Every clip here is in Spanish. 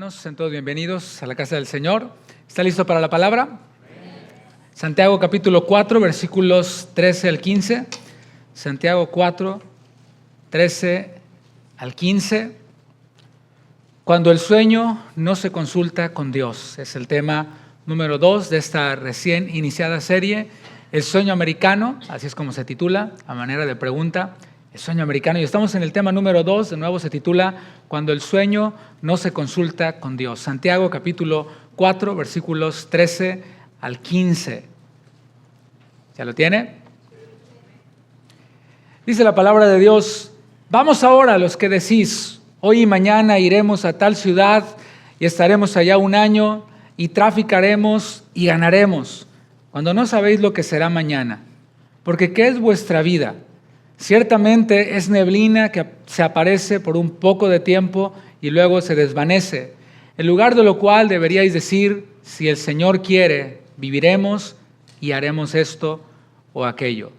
hermanos, sean todos bienvenidos a la casa del Señor. ¿Está listo para la palabra? Santiago capítulo 4, versículos 13 al 15. Santiago 4, 13 al 15. Cuando el sueño no se consulta con Dios. Es el tema número 2 de esta recién iniciada serie. El sueño americano, así es como se titula, a manera de pregunta. El sueño americano. Y estamos en el tema número 2, de nuevo se titula Cuando el sueño no se consulta con Dios. Santiago capítulo 4, versículos 13 al 15. ¿Ya lo tiene? Dice la palabra de Dios: vamos ahora los que decís, hoy y mañana iremos a tal ciudad y estaremos allá un año y traficaremos y ganaremos, cuando no sabéis lo que será mañana. Porque ¿qué es vuestra vida? Ciertamente es neblina que se aparece por un poco de tiempo y luego se desvanece. En lugar de lo cual deberíais decir, si el Señor quiere, viviremos y haremos esto o aquello.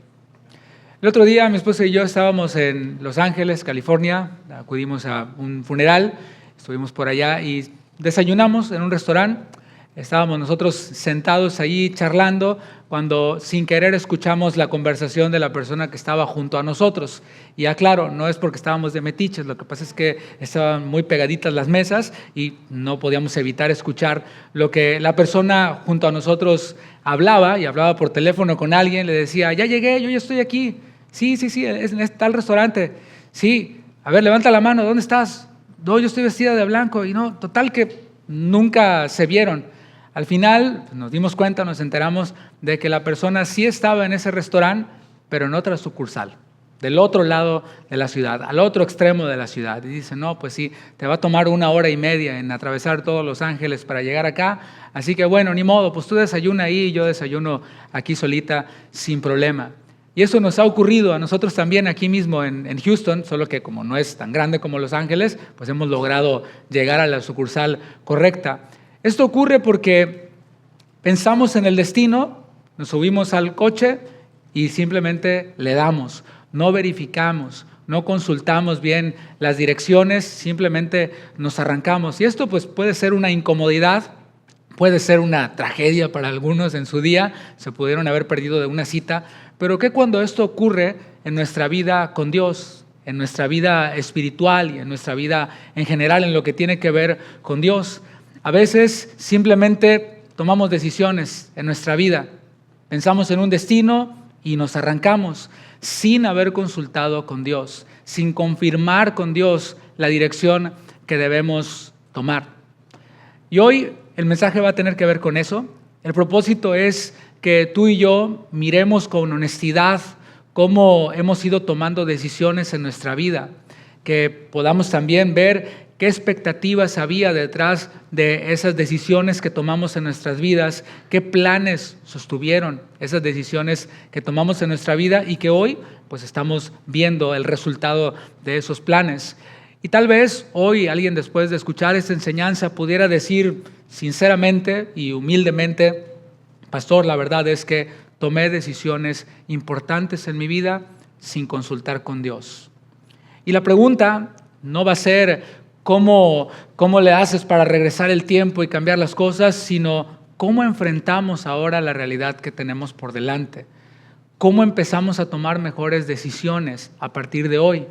El otro día mi esposa y yo estábamos en Los Ángeles, California, acudimos a un funeral, estuvimos por allá y desayunamos en un restaurante. Estábamos nosotros sentados allí charlando cuando sin querer escuchamos la conversación de la persona que estaba junto a nosotros. Y aclaro, no es porque estábamos de metiches, lo que pasa es que estaban muy pegaditas las mesas y no podíamos evitar escuchar lo que la persona junto a nosotros hablaba, y hablaba por teléfono con alguien, le decía, ya llegué, yo ya estoy aquí. Sí, es tal restaurante. Sí, a ver, levanta la mano, ¿dónde estás? No, yo estoy vestida de blanco. Y no, total que nunca se vieron. Al final nos dimos cuenta, nos enteramos de que la persona sí estaba en ese restaurante, pero en otra sucursal, del otro lado de la ciudad, al otro extremo de la ciudad. Y dice, no, pues sí, te va a tomar 1 hora y media en atravesar todos Los Ángeles para llegar acá. Así que bueno, ni modo, pues tú desayuna ahí y yo desayuno aquí solita sin problema. Y eso nos ha ocurrido a nosotros también aquí mismo en Houston, solo que como no es tan grande como Los Ángeles, pues hemos logrado llegar a la sucursal correcta. Esto ocurre porque pensamos en el destino, nos subimos al coche y simplemente le damos, no verificamos, no consultamos bien las direcciones, simplemente nos arrancamos. Y esto pues puede ser una incomodidad, puede ser una tragedia para algunos en su día, se pudieron haber perdido de una cita, pero ¿qué cuando esto ocurre en nuestra vida con Dios, en nuestra vida espiritual y en nuestra vida en general, en lo que tiene que ver con Dios? A veces simplemente tomamos decisiones en nuestra vida, pensamos en un destino y nos arrancamos sin haber consultado con Dios, sin confirmar con Dios la dirección que debemos tomar. Y hoy el mensaje va a tener que ver con eso. El propósito es que tú y yo miremos con honestidad cómo hemos ido tomando decisiones en nuestra vida, que podamos también ver qué expectativas había detrás de esas decisiones que tomamos en nuestras vidas, qué planes sostuvieron esas decisiones que tomamos en nuestra vida y que hoy pues estamos viendo el resultado de esos planes. Y tal vez hoy alguien, después de escuchar esta enseñanza, pudiera decir sinceramente y humildemente, pastor, la verdad es que tomé decisiones importantes en mi vida sin consultar con Dios. Y la pregunta no va a ser ¿cómo le haces para regresar el tiempo y cambiar las cosas?, sino cómo enfrentamos ahora la realidad que tenemos por delante. ¿Cómo empezamos a tomar mejores decisiones a partir de hoy?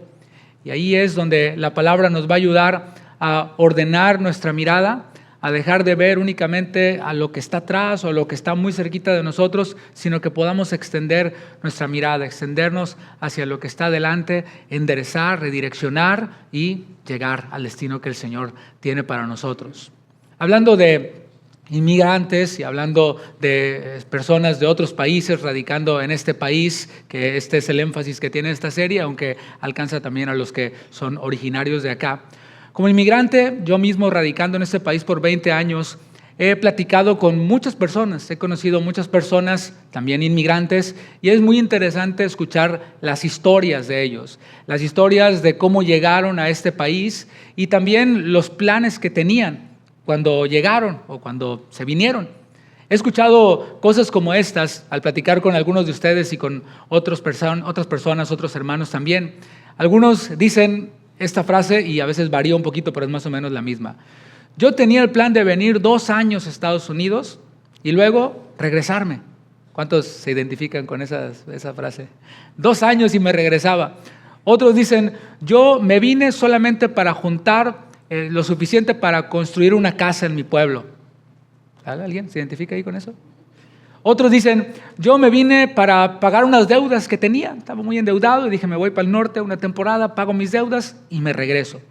Y ahí es donde la palabra nos va a ayudar a ordenar nuestra mirada, a dejar de ver únicamente a lo que está atrás o a lo que está muy cerquita de nosotros, sino que podamos extender nuestra mirada, extendernos hacia lo que está adelante, enderezar, redireccionar y llegar al destino que el Señor tiene para nosotros. Hablando de inmigrantes y hablando de personas de otros países radicando en este país, que este es el énfasis que tiene esta serie, aunque alcanza también a los que son originarios de acá. Como inmigrante, yo mismo radicando en este país por 20 años, he platicado con muchas personas, he conocido muchas personas, también inmigrantes, y es muy interesante escuchar las historias de ellos, las historias de cómo llegaron a este país y también los planes que tenían cuando llegaron o cuando se vinieron. He escuchado cosas como estas al platicar con algunos de ustedes y con otras personas, otros hermanos también. Algunos dicen esta frase, y a veces varía un poquito, pero es más o menos la misma. Yo tenía el plan de venir 2 años a Estados Unidos y luego regresarme. ¿Cuántos se identifican con esa frase? 2 años y me regresaba. Otros dicen, yo me vine solamente para juntar lo suficiente para construir una casa en mi pueblo. ¿Alguien se identifica ahí con eso? Otros dicen, yo me vine para pagar unas deudas que tenía. Estaba muy endeudado y dije, me voy para el norte una temporada, pago mis deudas y me regreso.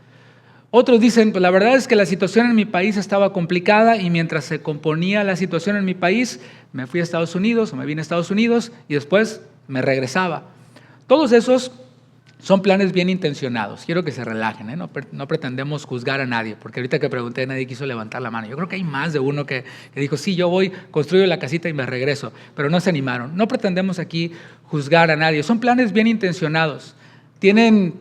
Otros dicen, pues la verdad es que la situación en mi país estaba complicada y mientras se componía la situación en mi país, me fui a Estados Unidos o me vine a Estados Unidos y después me regresaba. Todos esos son planes bien intencionados. Quiero que se relajen, ¿eh? No pretendemos juzgar a nadie, porque ahorita que pregunté nadie quiso levantar la mano. Yo creo que hay más de uno que dijo, sí, yo voy, construyo la casita y me regreso, pero no se animaron. No pretendemos aquí juzgar a nadie. Son planes bien intencionados. Tienen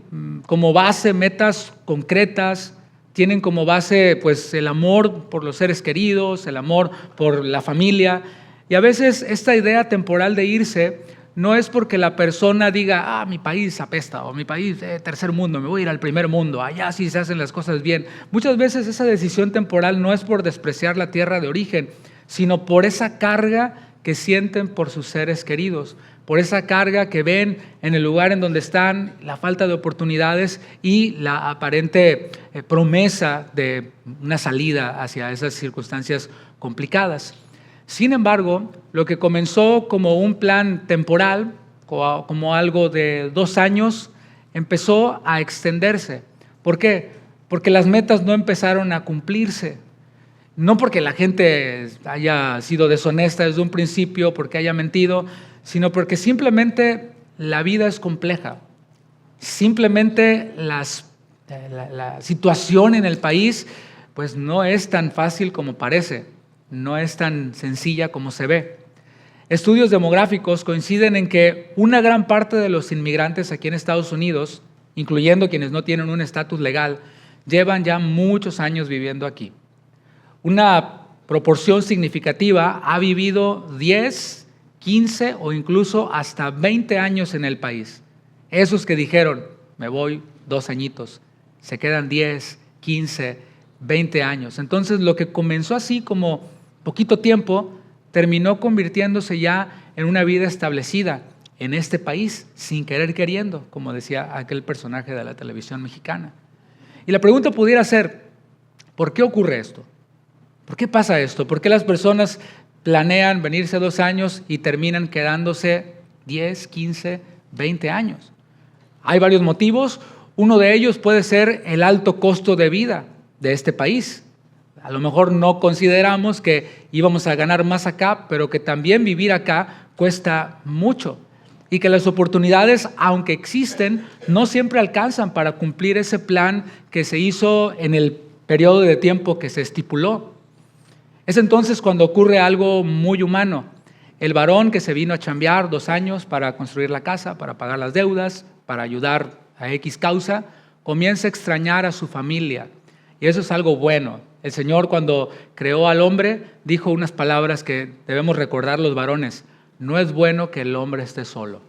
como base metas concretas, tienen como base pues el amor por los seres queridos, el amor por la familia. Y a veces esta idea temporal de irse no es porque la persona diga, mi país apesta, o mi país tercer mundo, me voy a ir al primer mundo, allá sí se hacen las cosas bien. Muchas veces esa decisión temporal no es por despreciar la tierra de origen, sino por esa carga que sienten por sus seres queridos, por esa carga que ven en el lugar en donde están, la falta de oportunidades y la aparente promesa de una salida hacia esas circunstancias complicadas. Sin embargo, lo que comenzó como un plan temporal, como algo de 2 años, empezó a extenderse. ¿Por qué? Porque las metas no empezaron a cumplirse. No porque la gente haya sido deshonesta desde un principio, porque haya mentido, sino porque simplemente la vida es compleja. Simplemente la situación en el país pues no es tan fácil como parece, no es tan sencilla como se ve. Estudios demográficos coinciden en que una gran parte de los inmigrantes aquí en Estados Unidos, incluyendo quienes no tienen un estatus legal, llevan ya muchos años viviendo aquí. Una proporción significativa ha vivido 10, 15 o incluso hasta 20 años en el país. Esos que dijeron, me voy 2 añitos, se quedan 10, 15, 20 años. Entonces lo que comenzó así como poquito tiempo, terminó convirtiéndose ya en una vida establecida en este país, sin querer queriendo, como decía aquel personaje de la televisión mexicana. Y la pregunta pudiera ser, ¿por qué ocurre esto? ¿Por qué pasa esto? ¿Por qué las personas planean venirse 2 años y terminan quedándose 10, 15, 20 años? Hay varios motivos. Uno de ellos puede ser el alto costo de vida de este país. A lo mejor no consideramos que íbamos a ganar más acá, pero que también vivir acá cuesta mucho y que las oportunidades, aunque existen, no siempre alcanzan para cumplir ese plan que se hizo en el periodo de tiempo que se estipuló. Es entonces cuando ocurre algo muy humano. El varón que se vino a chambear 2 años para construir la casa, para pagar las deudas, para ayudar a X causa, comienza a extrañar a su familia. Y eso es algo bueno. El Señor, cuando creó al hombre, dijo unas palabras que debemos recordar los varones. No es bueno que el hombre esté solo.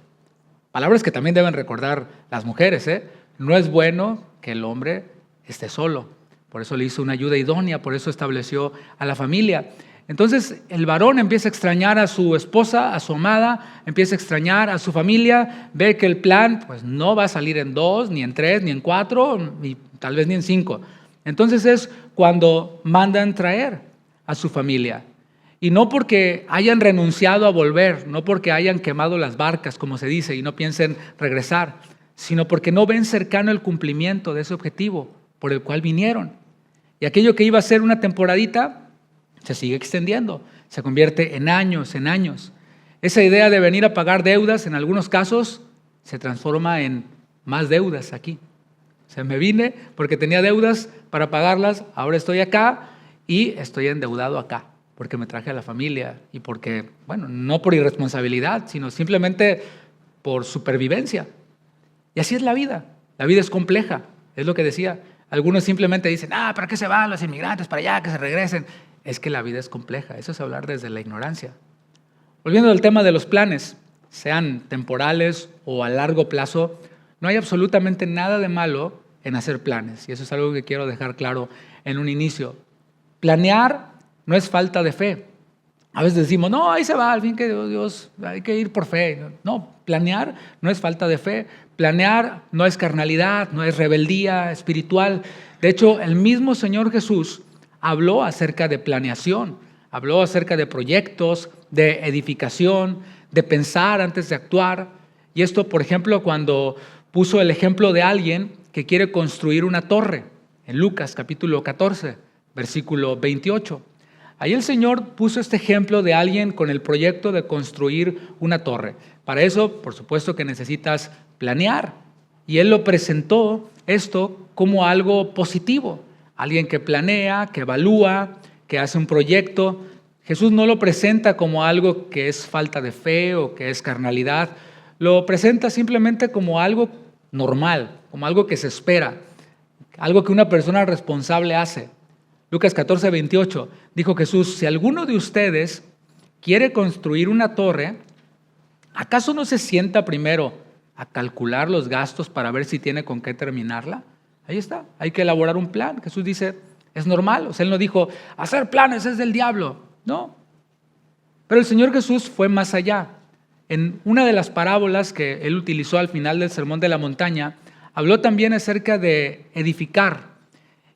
Palabras que también deben recordar las mujeres, ¿eh? No es bueno que el hombre esté solo. Por eso le hizo una ayuda idónea, por eso estableció a la familia. Entonces el varón empieza a extrañar a su esposa, a su amada, empieza a extrañar a su familia, ve que el plan pues no va a salir en 2, ni en 3, ni en 4, ni tal vez ni en 5. Entonces es cuando mandan traer a su familia. Y no porque hayan renunciado a volver, no porque hayan quemado las barcas, como se dice, y no piensen regresar, sino porque no ven cercano el cumplimiento de ese objetivo por el cual vinieron. Y aquello que iba a ser una temporadita se sigue extendiendo, se convierte en años, en años. Esa idea de venir a pagar deudas, en algunos casos, se transforma en más deudas aquí. O sea, me vine porque tenía deudas para pagarlas, ahora estoy acá y estoy endeudado acá, porque me traje a la familia y porque, bueno, no por irresponsabilidad, sino simplemente por supervivencia. Y así es la vida es compleja, es lo que decía. Algunos simplemente dicen, ¿para qué se van los inmigrantes para allá, que se regresen? Es que la vida es compleja, eso es hablar desde la ignorancia. Volviendo al tema de los planes, sean temporales o a largo plazo, no hay absolutamente nada de malo en hacer planes. Y eso es algo que quiero dejar claro en un inicio. Planear no es falta de fe. A veces decimos, no, ahí se va, al fin que Dios, hay que ir por fe. No, planear no es falta de fe. Planear no es carnalidad, no es rebeldía espiritual. De hecho, el mismo Señor Jesús habló acerca de planeación, habló acerca de proyectos, de edificación, de pensar antes de actuar. Y esto, por ejemplo, cuando puso el ejemplo de alguien que quiere construir una torre, en Lucas capítulo 14, versículo 28. Ahí el Señor puso este ejemplo de alguien con el proyecto de construir una torre. Para eso, por supuesto que necesitas planear. Y Él lo presentó esto como algo positivo. Alguien que planea, que evalúa, que hace un proyecto. Jesús no lo presenta como algo que es falta de fe o que es carnalidad. Lo presenta simplemente como algo normal, como algo que se espera, algo que una persona responsable hace. Lucas 14, 28, dijo Jesús, si alguno de ustedes quiere construir una torre, ¿acaso no se sienta primero a calcular los gastos para ver si tiene con qué terminarla? Ahí está, hay que elaborar un plan. Jesús dice, es normal. O sea, Él no dijo, hacer planes es del diablo. No. Pero el Señor Jesús fue más allá. En una de las parábolas que Él utilizó al final del Sermón de la Montaña, habló también acerca de edificar.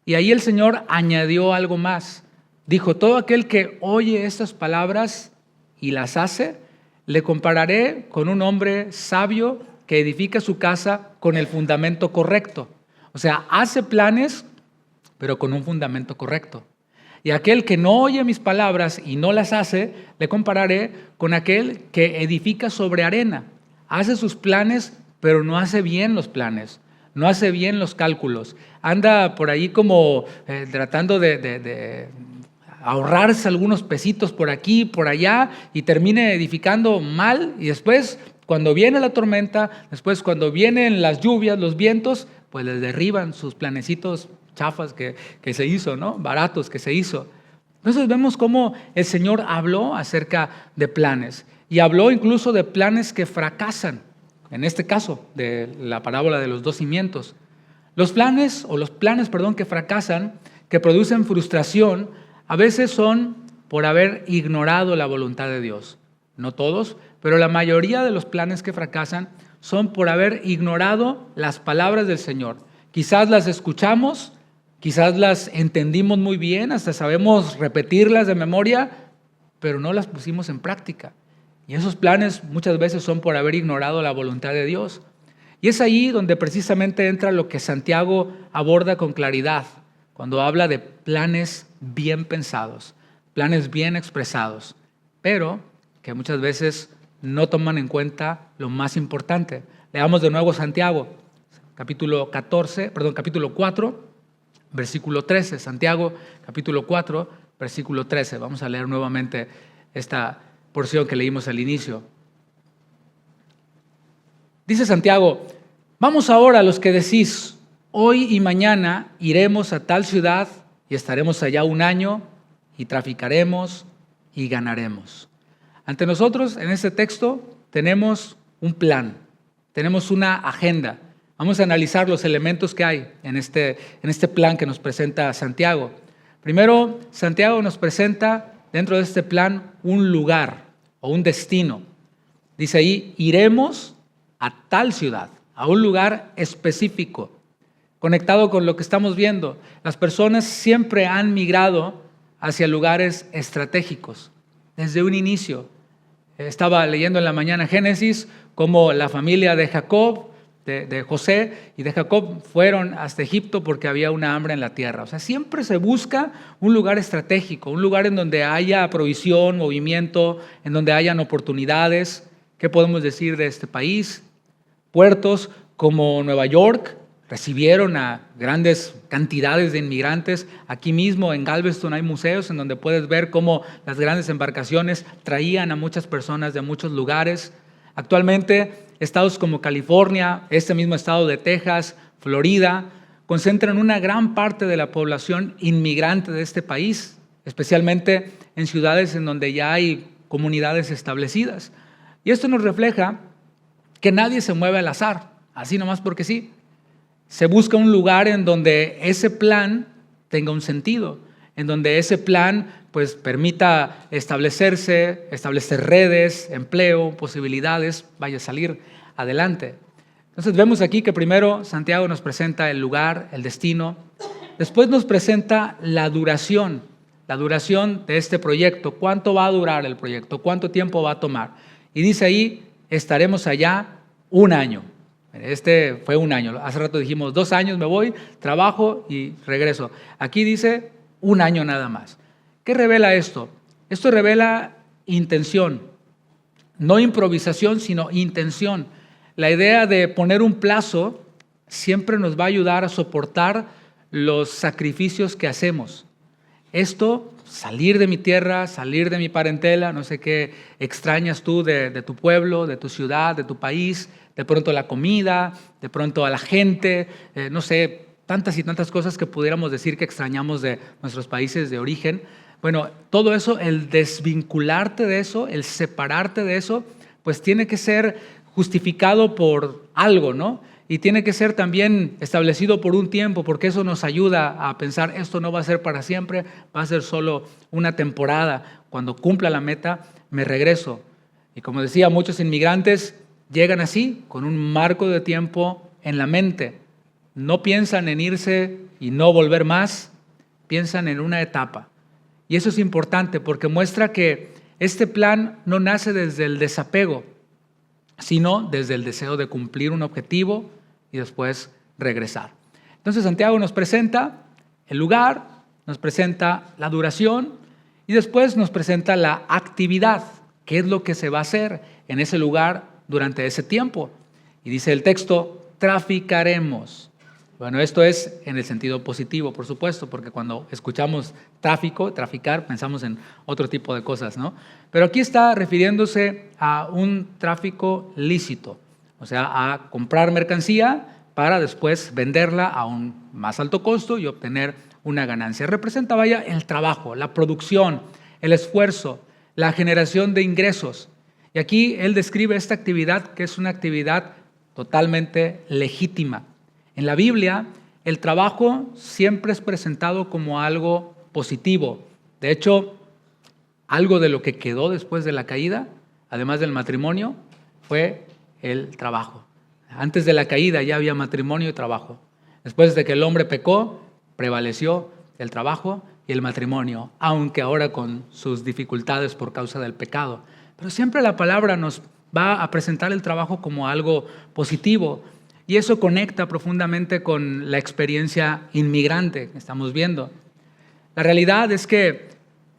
Y ahí el Señor añadió algo más. Dijo, todo aquel que oye estas palabras y las hace, le compararé con un hombre sabio que edifica su casa con el fundamento correcto. O sea, hace planes, pero con un fundamento correcto. Y aquel que no oye mis palabras y no las hace, le compararé con aquel que edifica sobre arena. Hace sus planes, pero no hace bien los planes. No hace bien los cálculos. Anda por ahí como tratando de ahorrarse algunos pesitos por aquí, por allá, y termine edificando mal. Y después, cuando viene la tormenta, después cuando vienen las lluvias, los vientos, pues les derriban sus planecitos chafas que se hizo, ¿no? Baratos que se hizo. Entonces vemos cómo el Señor habló acerca de planes. Y habló incluso de planes que fracasan. En este caso, de la parábola de los dos cimientos. Los planes que fracasan, que producen frustración, a veces son por haber ignorado la voluntad de Dios. No todos, pero la mayoría de los planes que fracasan son por haber ignorado las palabras del Señor. Quizás las escuchamos, quizás las entendimos muy bien, hasta sabemos repetirlas de memoria, pero no las pusimos en práctica. Y esos planes muchas veces son por haber ignorado la voluntad de Dios. Y es ahí donde precisamente entra lo que Santiago aborda con claridad, cuando habla de planes bien pensados, planes bien expresados, pero que muchas veces no toman en cuenta lo más importante. Leamos de nuevo Santiago, capítulo 4, versículo 13. Santiago, capítulo 4, versículo 13. Vamos a leer nuevamente esta porción que leímos al inicio. Dice Santiago, vamos ahora los que decís, hoy y mañana iremos a tal ciudad y estaremos allá un año y traficaremos y ganaremos. Ante nosotros en este texto tenemos un plan, tenemos una agenda. Vamos a analizar los elementos que hay en este plan que nos presenta Santiago. Primero, Santiago nos presenta dentro de este plan un lugar o un destino. Dice ahí, iremos a tal ciudad, a un lugar específico, conectado con lo que estamos viendo. Las personas siempre han migrado hacia lugares estratégicos, desde un inicio. Estaba leyendo en la mañana Génesis, cómo la familia de Jacob, de José y de Jacob fueron hasta Egipto porque había una hambre en la tierra. O sea, siempre se busca un lugar estratégico, un lugar en donde haya provisión, movimiento, en donde hayan oportunidades. ¿Qué podemos decir de este país? Puertos como Nueva York recibieron a grandes cantidades de inmigrantes. Aquí mismo en Galveston hay museos en donde puedes ver cómo las grandes embarcaciones traían a muchas personas de muchos lugares. Actualmente, estados como California, este mismo estado de Texas, Florida, concentran una gran parte de la población inmigrante de este país, especialmente en ciudades en donde ya hay comunidades establecidas. Y esto nos refleja que nadie se mueve al azar, así nomás porque sí. Se busca un lugar en donde ese plan tenga un sentido, en donde ese plan pues permita establecer redes, empleo, posibilidades, vaya a salir adelante. Entonces vemos aquí que primero Santiago nos presenta el lugar, el destino, después nos presenta la duración de este proyecto, cuánto va a durar el proyecto, cuánto tiempo va a tomar. Y dice ahí, estaremos allá 1 año. Este fue 1 año. Hace rato dijimos 2 años me voy, trabajo y regreso. Aquí dice 1 año nada más. ¿Qué revela esto? Esto revela intención, no improvisación, sino intención. La idea de poner un plazo siempre nos va a ayudar a soportar los sacrificios que hacemos. Esto, salir de mi tierra, salir de mi parentela, no sé qué extrañas tú de tu pueblo, de tu ciudad, de tu país, de pronto la comida, de pronto a la gente, no sé, tantas y tantas cosas que pudiéramos decir que extrañamos de nuestros países de origen. Bueno, todo eso, el desvincularte de eso, el separarte de eso, pues tiene que ser justificado por algo, ¿no? Y tiene que ser también establecido por un tiempo, porque eso nos ayuda a pensar, esto no va a ser para siempre, va a ser solo una temporada. Cuando cumpla la meta, me regreso. Y como decía, muchos inmigrantes llegan así, con un marco de tiempo en la mente. No piensan en irse y no volver más, piensan en una etapa. Y eso es importante porque muestra que este plan no nace desde el desapego, sino desde el deseo de cumplir un objetivo y después regresar. Entonces Santiago nos presenta el lugar, nos presenta la duración y después nos presenta la actividad, qué es lo que se va a hacer en ese lugar durante ese tiempo. Y dice el texto, traficaremos. Bueno, esto es en el sentido positivo, por supuesto, porque cuando escuchamos traficar, pensamos en otro tipo de cosas, ¿no? Pero aquí está refiriéndose a un tráfico lícito, o sea, a comprar mercancía para después venderla a un más alto costo y obtener una ganancia. Representa, vaya, el trabajo, la producción, el esfuerzo, la generación de ingresos. Y aquí él describe esta actividad que es una actividad totalmente legítima. En la Biblia, el trabajo siempre es presentado como algo positivo. De hecho, algo de lo que quedó después de la caída, además del matrimonio, fue el trabajo. Antes de la caída ya había matrimonio y trabajo. Después de que el hombre pecó, prevaleció el trabajo y el matrimonio, aunque ahora con sus dificultades por causa del pecado. Pero siempre la palabra nos va a presentar el trabajo como algo positivo. Y eso conecta profundamente con la experiencia inmigrante que estamos viendo. La realidad es que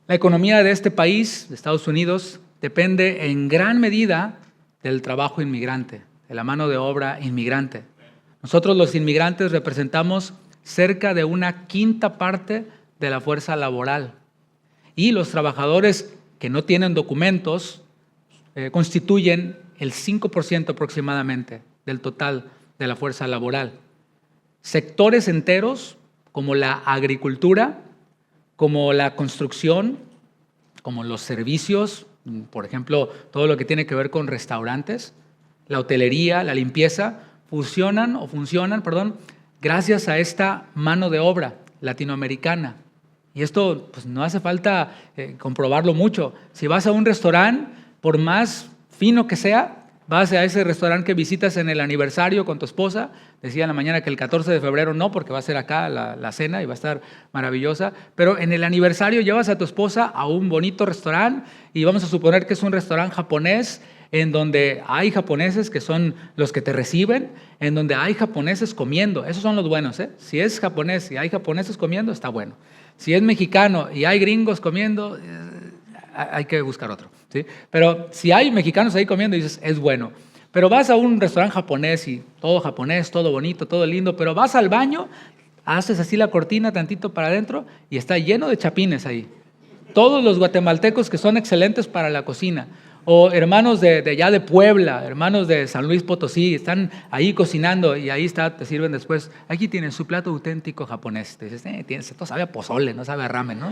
la economía de este país, de Estados Unidos, depende en gran medida del trabajo inmigrante, de la mano de obra inmigrante. Nosotros los inmigrantes representamos cerca de 1/5 parte de la fuerza laboral. Y los trabajadores que no tienen documentos constituyen el 5% aproximadamente del total de la fuerza laboral. Sectores enteros como la agricultura, como la construcción, como los servicios, por ejemplo, todo lo que tiene que ver con restaurantes, la hotelería, la limpieza, funcionan gracias a esta mano de obra latinoamericana. Y esto pues, no hace falta comprobarlo mucho. Si vas a un restaurante, por más fino que sea, vas a ese restaurante que visitas en el aniversario con tu esposa. Decía en la mañana que el 14 de febrero no, porque va a ser acá la cena y va a estar maravillosa. Pero en el aniversario llevas a tu esposa a un bonito restaurante y vamos a suponer que es un restaurante japonés en donde hay japoneses que son los que te reciben, en donde hay japoneses comiendo. Esos son los buenos, ¿eh? Si es japonés y hay japoneses comiendo, está bueno. Si es mexicano y hay gringos comiendo, hay que buscar otro, ¿sí? Pero si hay mexicanos ahí comiendo, dices, es bueno. Pero vas a un restaurante japonés y todo japonés, todo bonito, todo lindo, pero vas al baño, haces así la cortina tantito para adentro y está lleno de chapines ahí. Todos los guatemaltecos que son excelentes para la cocina. O hermanos de allá de Puebla, hermanos de San Luis Potosí, están ahí cocinando y ahí está, te sirven después. Aquí tienen su plato auténtico japonés. Te dices, esto sabe a pozole, no sabe a ramen, ¿no?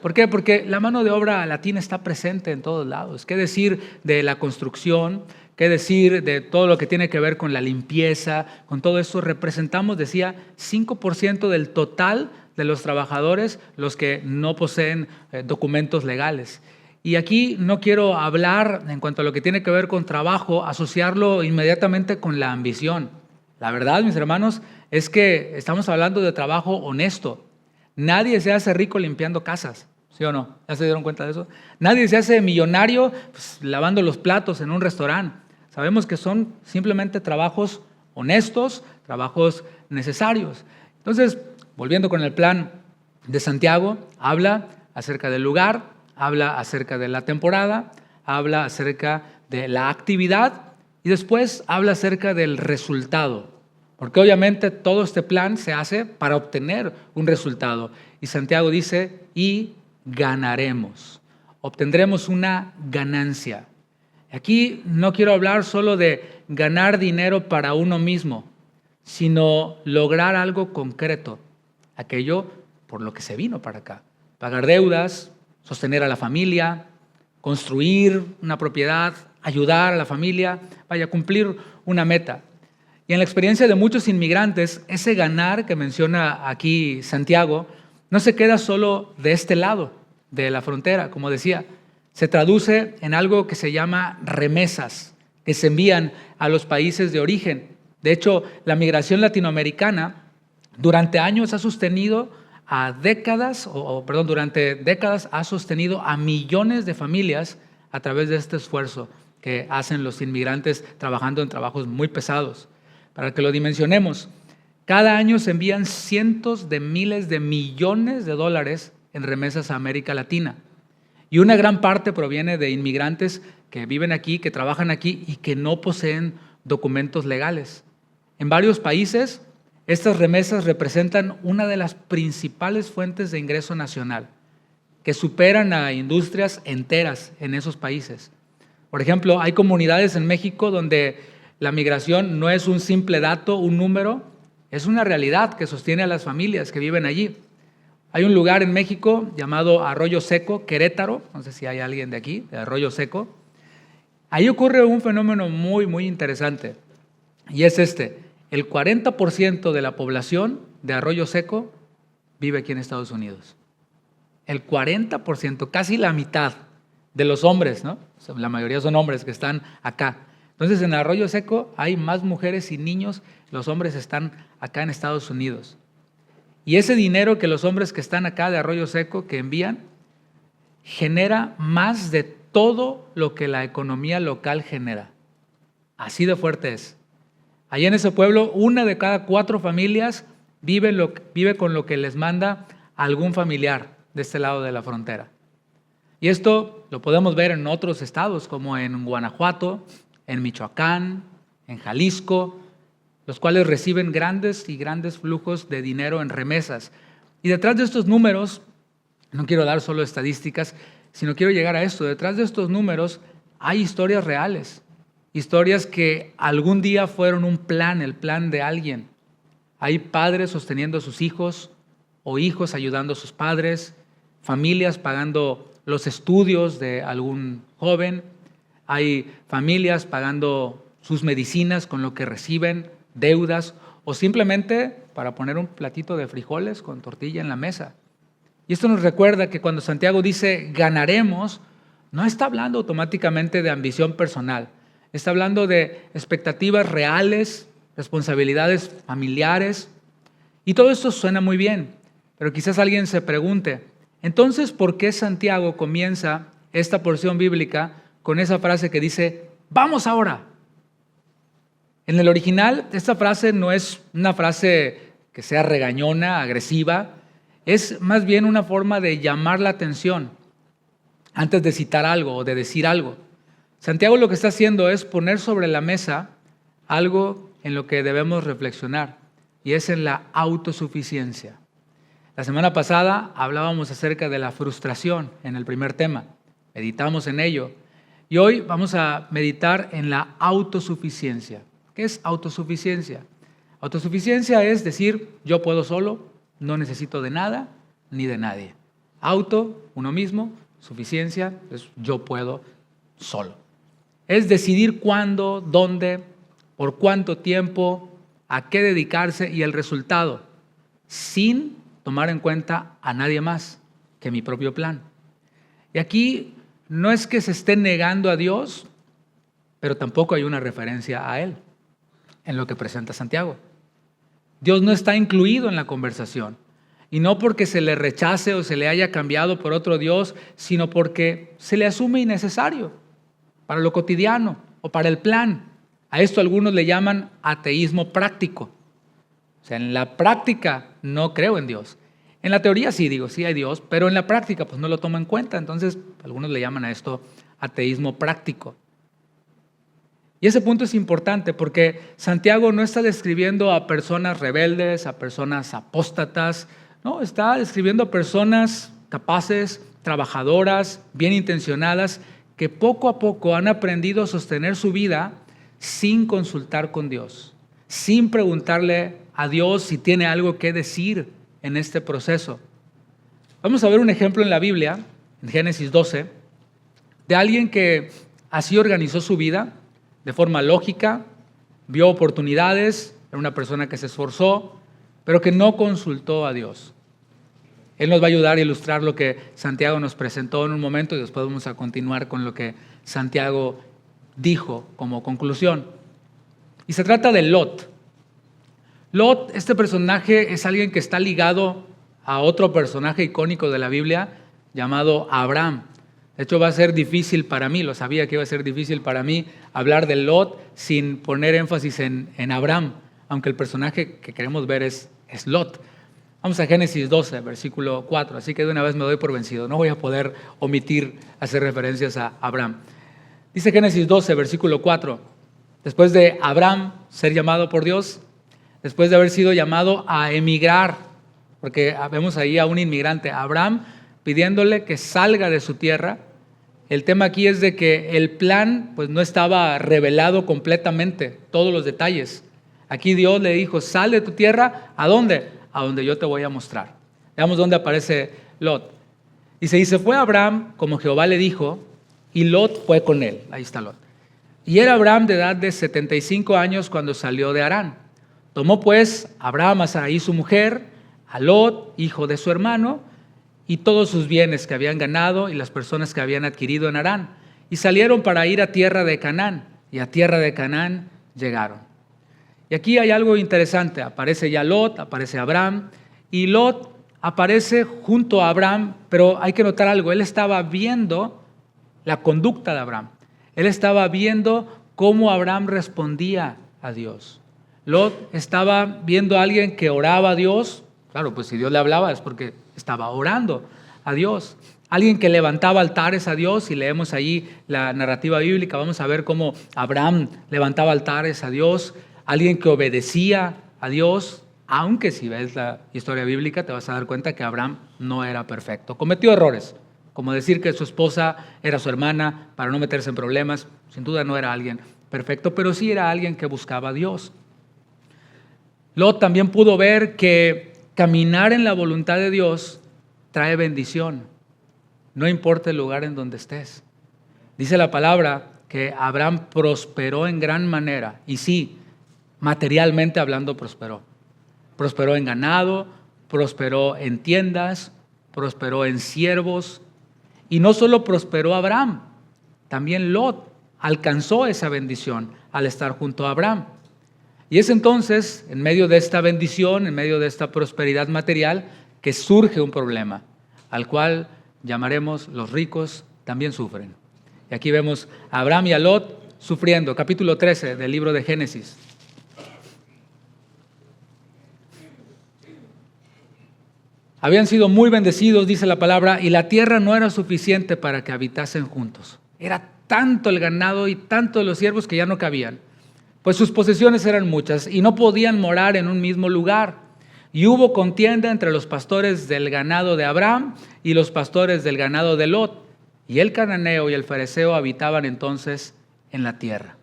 ¿Por qué? Porque la mano de obra latina está presente en todos lados. ¿Qué decir de la construcción? ¿Qué decir de todo lo que tiene que ver con la limpieza? Con todo eso representamos, decía, 5% del total de los trabajadores los que no poseen documentos legales. Y aquí no quiero hablar en cuanto a lo que tiene que ver con trabajo, asociarlo inmediatamente con la ambición. La verdad, mis hermanos, es que estamos hablando de trabajo honesto. Nadie se hace rico limpiando casas, ¿sí o no? ¿Ya se dieron cuenta de eso? Nadie se hace millonario pues, lavando los platos en un restaurante. Sabemos que son simplemente trabajos honestos, trabajos necesarios. Entonces, volviendo con el plan de Santiago, habla acerca del lugar, habla acerca de la temporada, habla acerca de la actividad y después habla acerca del resultado. Porque obviamente todo este plan se hace para obtener un resultado. Y Santiago dice, y ganaremos. Obtendremos una ganancia. Aquí no quiero hablar solo de ganar dinero para uno mismo, sino lograr algo concreto, aquello por lo que se vino para acá. Pagar deudas, sostener a la familia, construir una propiedad, ayudar a la familia, cumplir una meta. Y en la experiencia de muchos inmigrantes, ese ganar que menciona aquí Santiago, no se queda solo de este lado de la frontera, como decía, se traduce en algo que se llama remesas, que se envían a los países de origen. De hecho, la migración latinoamericana durante años ha sostenido durante décadas ha sostenido a millones de familias a través de este esfuerzo que hacen los inmigrantes trabajando en trabajos muy pesados. Para que lo dimensionemos, cada año se envían cientos de miles de millones de dólares en remesas a América Latina. Y una gran parte proviene de inmigrantes que viven aquí, que trabajan aquí y que no poseen documentos legales. En varios países, estas remesas representan una de las principales fuentes de ingreso nacional, que superan a industrias enteras en esos países. Por ejemplo, hay comunidades en México donde la migración no es un simple dato, un número, es una realidad que sostiene a las familias que viven allí. Hay un lugar en México llamado Arroyo Seco, Querétaro, no sé si hay alguien de aquí, de Arroyo Seco. Ahí ocurre un fenómeno muy, muy interesante, y es este. El 40% de la población de Arroyo Seco vive aquí en Estados Unidos. El 40%, casi la mitad de los hombres, ¿no? La mayoría son hombres que están acá. Entonces, en Arroyo Seco hay más mujeres y niños, los hombres están acá en Estados Unidos. Y ese dinero que los hombres que están acá de Arroyo Seco que envían, genera más de todo lo que la economía local genera. Así de fuerte es. Allá en ese pueblo, 1 de cada 4 familias vive con lo que les manda algún familiar de este lado de la frontera. Y esto lo podemos ver en otros estados, como en Guanajuato, en Michoacán, en Jalisco, los cuales reciben grandes y grandes flujos de dinero en remesas. Y detrás de estos números, no quiero dar solo estadísticas, sino quiero llegar a esto. Detrás de estos números hay historias reales. Historias que algún día fueron un plan, el plan de alguien. Hay padres sosteniendo a sus hijos o hijos ayudando a sus padres, familias pagando los estudios de algún joven, hay familias pagando sus medicinas con lo que reciben, deudas o simplemente para poner un platito de frijoles con tortilla en la mesa. Y esto nos recuerda que cuando Santiago dice ganaremos, no está hablando automáticamente de ambición personal. Está hablando de expectativas reales, responsabilidades familiares. Y todo esto suena muy bien, pero quizás alguien se pregunte, entonces, ¿por qué Santiago comienza esta porción bíblica con esa frase que dice, vamos ahora? En el original, esta frase no es una frase que sea regañona, agresiva, es más bien una forma de llamar la atención antes de citar algo o de decir algo. Santiago lo que está haciendo es poner sobre la mesa algo en lo que debemos reflexionar, y es en la autosuficiencia. La semana pasada hablábamos acerca de la frustración en el primer tema, meditamos en ello, y hoy vamos a meditar en la autosuficiencia. ¿Qué es autosuficiencia? Autosuficiencia es decir, yo puedo solo, no necesito de nada ni de nadie. Auto, uno mismo, suficiencia, es yo puedo solo. Es decidir cuándo, dónde, por cuánto tiempo, a qué dedicarse y el resultado, sin tomar en cuenta a nadie más que mi propio plan. Y aquí no es que se esté negando a Dios, pero tampoco hay una referencia a Él en lo que presenta Santiago. Dios no está incluido en la conversación. Y no porque se le rechace o se le haya cambiado por otro Dios, sino porque se le asume innecesario para lo cotidiano o para el plan. A esto algunos le llaman ateísmo práctico. O sea, en la práctica no creo en Dios. En la teoría sí, digo, sí hay Dios, pero en la práctica pues no lo tomo en cuenta. Entonces, algunos le llaman a esto ateísmo práctico. Y ese punto es importante porque Santiago no está describiendo a personas rebeldes, a personas apóstatas, no, está describiendo a personas capaces, trabajadoras, bien intencionadas, que poco a poco han aprendido a sostener su vida sin consultar con Dios, sin preguntarle a Dios si tiene algo que decir en este proceso. Vamos a ver un ejemplo en la Biblia, en Génesis 12, de alguien que así organizó su vida de forma lógica, vio oportunidades, era una persona que se esforzó, pero que no consultó a Dios. Él nos va a ayudar a ilustrar lo que Santiago nos presentó en un momento y después vamos a continuar con lo que Santiago dijo como conclusión. Y se trata de Lot. Lot, este personaje es alguien que está ligado a otro personaje icónico de la Biblia llamado Abraham. De hecho, va a ser difícil para mí, lo sabía que iba a ser difícil para mí hablar de Lot sin poner énfasis en Abraham, aunque el personaje que queremos ver es Lot. Vamos a Génesis 12, versículo 4, así que de una vez me doy por vencido, no voy a poder omitir hacer referencias a Abraham. Dice Génesis 12, versículo 4, después de Abraham ser llamado por Dios, después de haber sido llamado a emigrar, porque vemos ahí a un inmigrante, Abraham pidiéndole que salga de su tierra. El tema aquí es de que el plan pues no estaba revelado completamente, todos los detalles. Aquí Dios le dijo, sal de tu tierra, ¿a dónde? A donde yo te voy a mostrar. Veamos dónde aparece Lot. Dice, y se fue Abraham como Jehová le dijo, y Lot fue con él. Ahí está Lot. Y era Abraham de edad de 75 años cuando salió de Harán. Tomó pues Abraham a Sarai su mujer, a Lot, hijo de su hermano, y todos sus bienes que habían ganado y las personas que habían adquirido en Harán. Y salieron para ir a tierra de Canaán, y a tierra de Canaán llegaron. Y aquí hay algo interesante, aparece ya Lot, aparece Abraham, y Lot aparece junto a Abraham, pero hay que notar algo, él estaba viendo la conducta de Abraham, él estaba viendo cómo Abraham respondía a Dios. Lot estaba viendo a alguien que oraba a Dios, claro, pues si Dios le hablaba es porque estaba orando a Dios. Alguien que levantaba altares a Dios, y leemos ahí la narrativa bíblica, vamos a ver cómo Abraham levantaba altares a Dios. Alguien que obedecía a Dios, aunque si ves la historia bíblica te vas a dar cuenta que Abraham no era perfecto. Cometió errores, como decir que su esposa era su hermana para no meterse en problemas. Sin duda no era alguien perfecto, pero sí era alguien que buscaba a Dios. Lot también pudo ver que caminar en la voluntad de Dios trae bendición, no importa el lugar en donde estés. Dice la palabra que Abraham prosperó en gran manera, y sí, materialmente hablando prosperó. Prosperó en ganado, prosperó en tiendas, prosperó en siervos, y no solo prosperó Abraham, también Lot alcanzó esa bendición al estar junto a Abraham. Y es entonces, en medio de esta bendición, en medio de esta prosperidad material, que surge un problema, al cual llamaremos los ricos también sufren. Y aquí vemos a Abraham y a Lot sufriendo, capítulo 13 del libro de Génesis. Habían sido muy bendecidos, dice la palabra, y la tierra no era suficiente para que habitasen juntos. Era tanto el ganado y tanto los siervos que ya no cabían. Pues sus posesiones eran muchas y no podían morar en un mismo lugar. Y hubo contienda entre los pastores del ganado de Abraham y los pastores del ganado de Lot. Y el cananeo y el fereceo habitaban entonces en la tierra.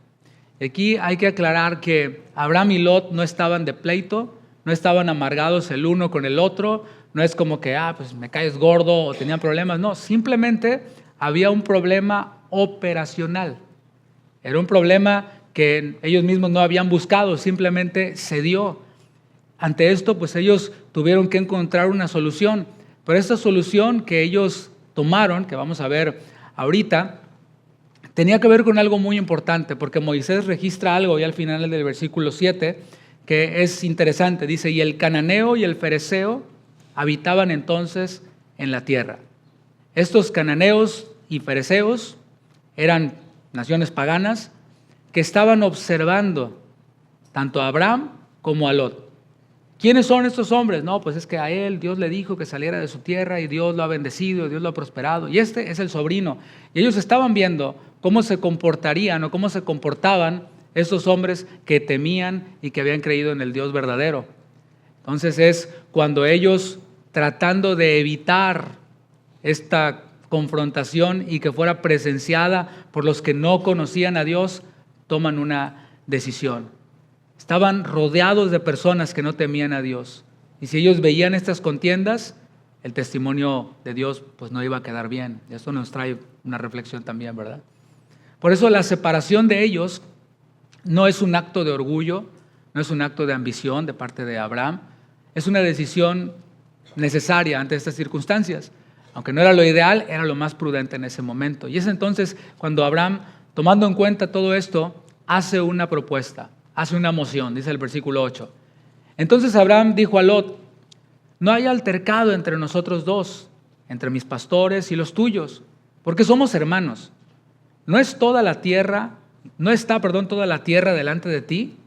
Aquí hay que aclarar que Abraham y Lot no estaban de pleito, no estaban amargados el uno con el otro. No es como que, pues me caes gordo o tenían problemas. No, simplemente había un problema operacional. Era un problema que ellos mismos no habían buscado, simplemente se dio. Ante esto, pues ellos tuvieron que encontrar una solución. Pero esta solución que ellos tomaron, que vamos a ver ahorita, tenía que ver con algo muy importante, porque Moisés registra algo ya al final del versículo 7, que es interesante. Dice, y el cananeo y el fereceo habitaban entonces en la tierra. Estos cananeos y fereceos eran naciones paganas que estaban observando tanto a Abraham como a Lot. ¿Quiénes son estos hombres? No, pues es que a él Dios le dijo que saliera de su tierra y Dios lo ha bendecido, Dios lo ha prosperado. Y este es el sobrino. Y ellos estaban viendo cómo se comportarían o cómo se comportaban estos hombres que temían y que habían creído en el Dios verdadero. Entonces es cuando ellos, tratando de evitar esta confrontación y que fuera presenciada por los que no conocían a Dios, toman una decisión. Estaban rodeados de personas que no temían a Dios. Y si ellos veían estas contiendas, el testimonio de Dios pues no iba a quedar bien. Y esto nos trae una reflexión también, ¿verdad? Por eso la separación de ellos no es un acto de orgullo, no es un acto de ambición de parte de Abraham. Es una decisión necesaria ante estas circunstancias. Aunque no era lo ideal, era lo más prudente en ese momento. Y es entonces cuando Abraham, tomando en cuenta todo esto, hace una propuesta. Hace una moción, dice el versículo 8. Entonces Abraham dijo a Lot, no hay altercado entre nosotros dos, entre mis pastores y los tuyos, porque somos hermanos. ¿No está toda la tierra delante de ti?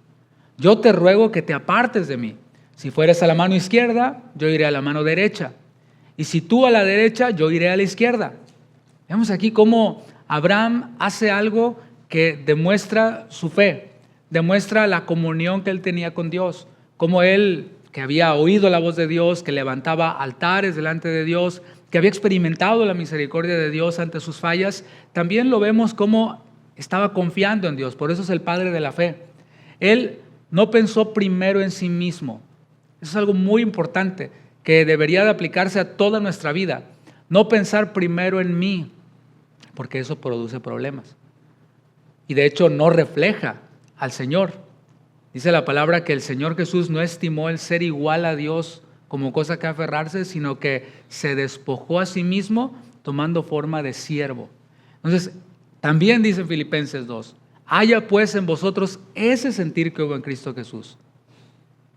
Yo te ruego que te apartes de mí. Si fueres a la mano izquierda, yo iré a la mano derecha. Y si tú a la derecha, yo iré a la izquierda. Vemos aquí cómo Abraham hace algo que demuestra su fe. Demuestra la comunión que él tenía con Dios, como él, que había oído la voz de Dios, que levantaba altares delante de Dios, que había experimentado la misericordia de Dios ante sus fallas, también lo vemos como estaba confiando en Dios, por eso es el padre de la fe. Él no pensó primero en sí mismo. Eso es algo muy importante que debería de aplicarse a toda nuestra vida. No pensar primero en mí, porque eso produce problemas. Y de hecho no refleja al Señor. Dice la palabra que el Señor Jesús no estimó el ser igual a Dios como cosa que aferrarse, sino que se despojó a sí mismo tomando forma de siervo. Entonces, también dice en Filipenses 2, haya pues en vosotros ese sentir que hubo en Cristo Jesús.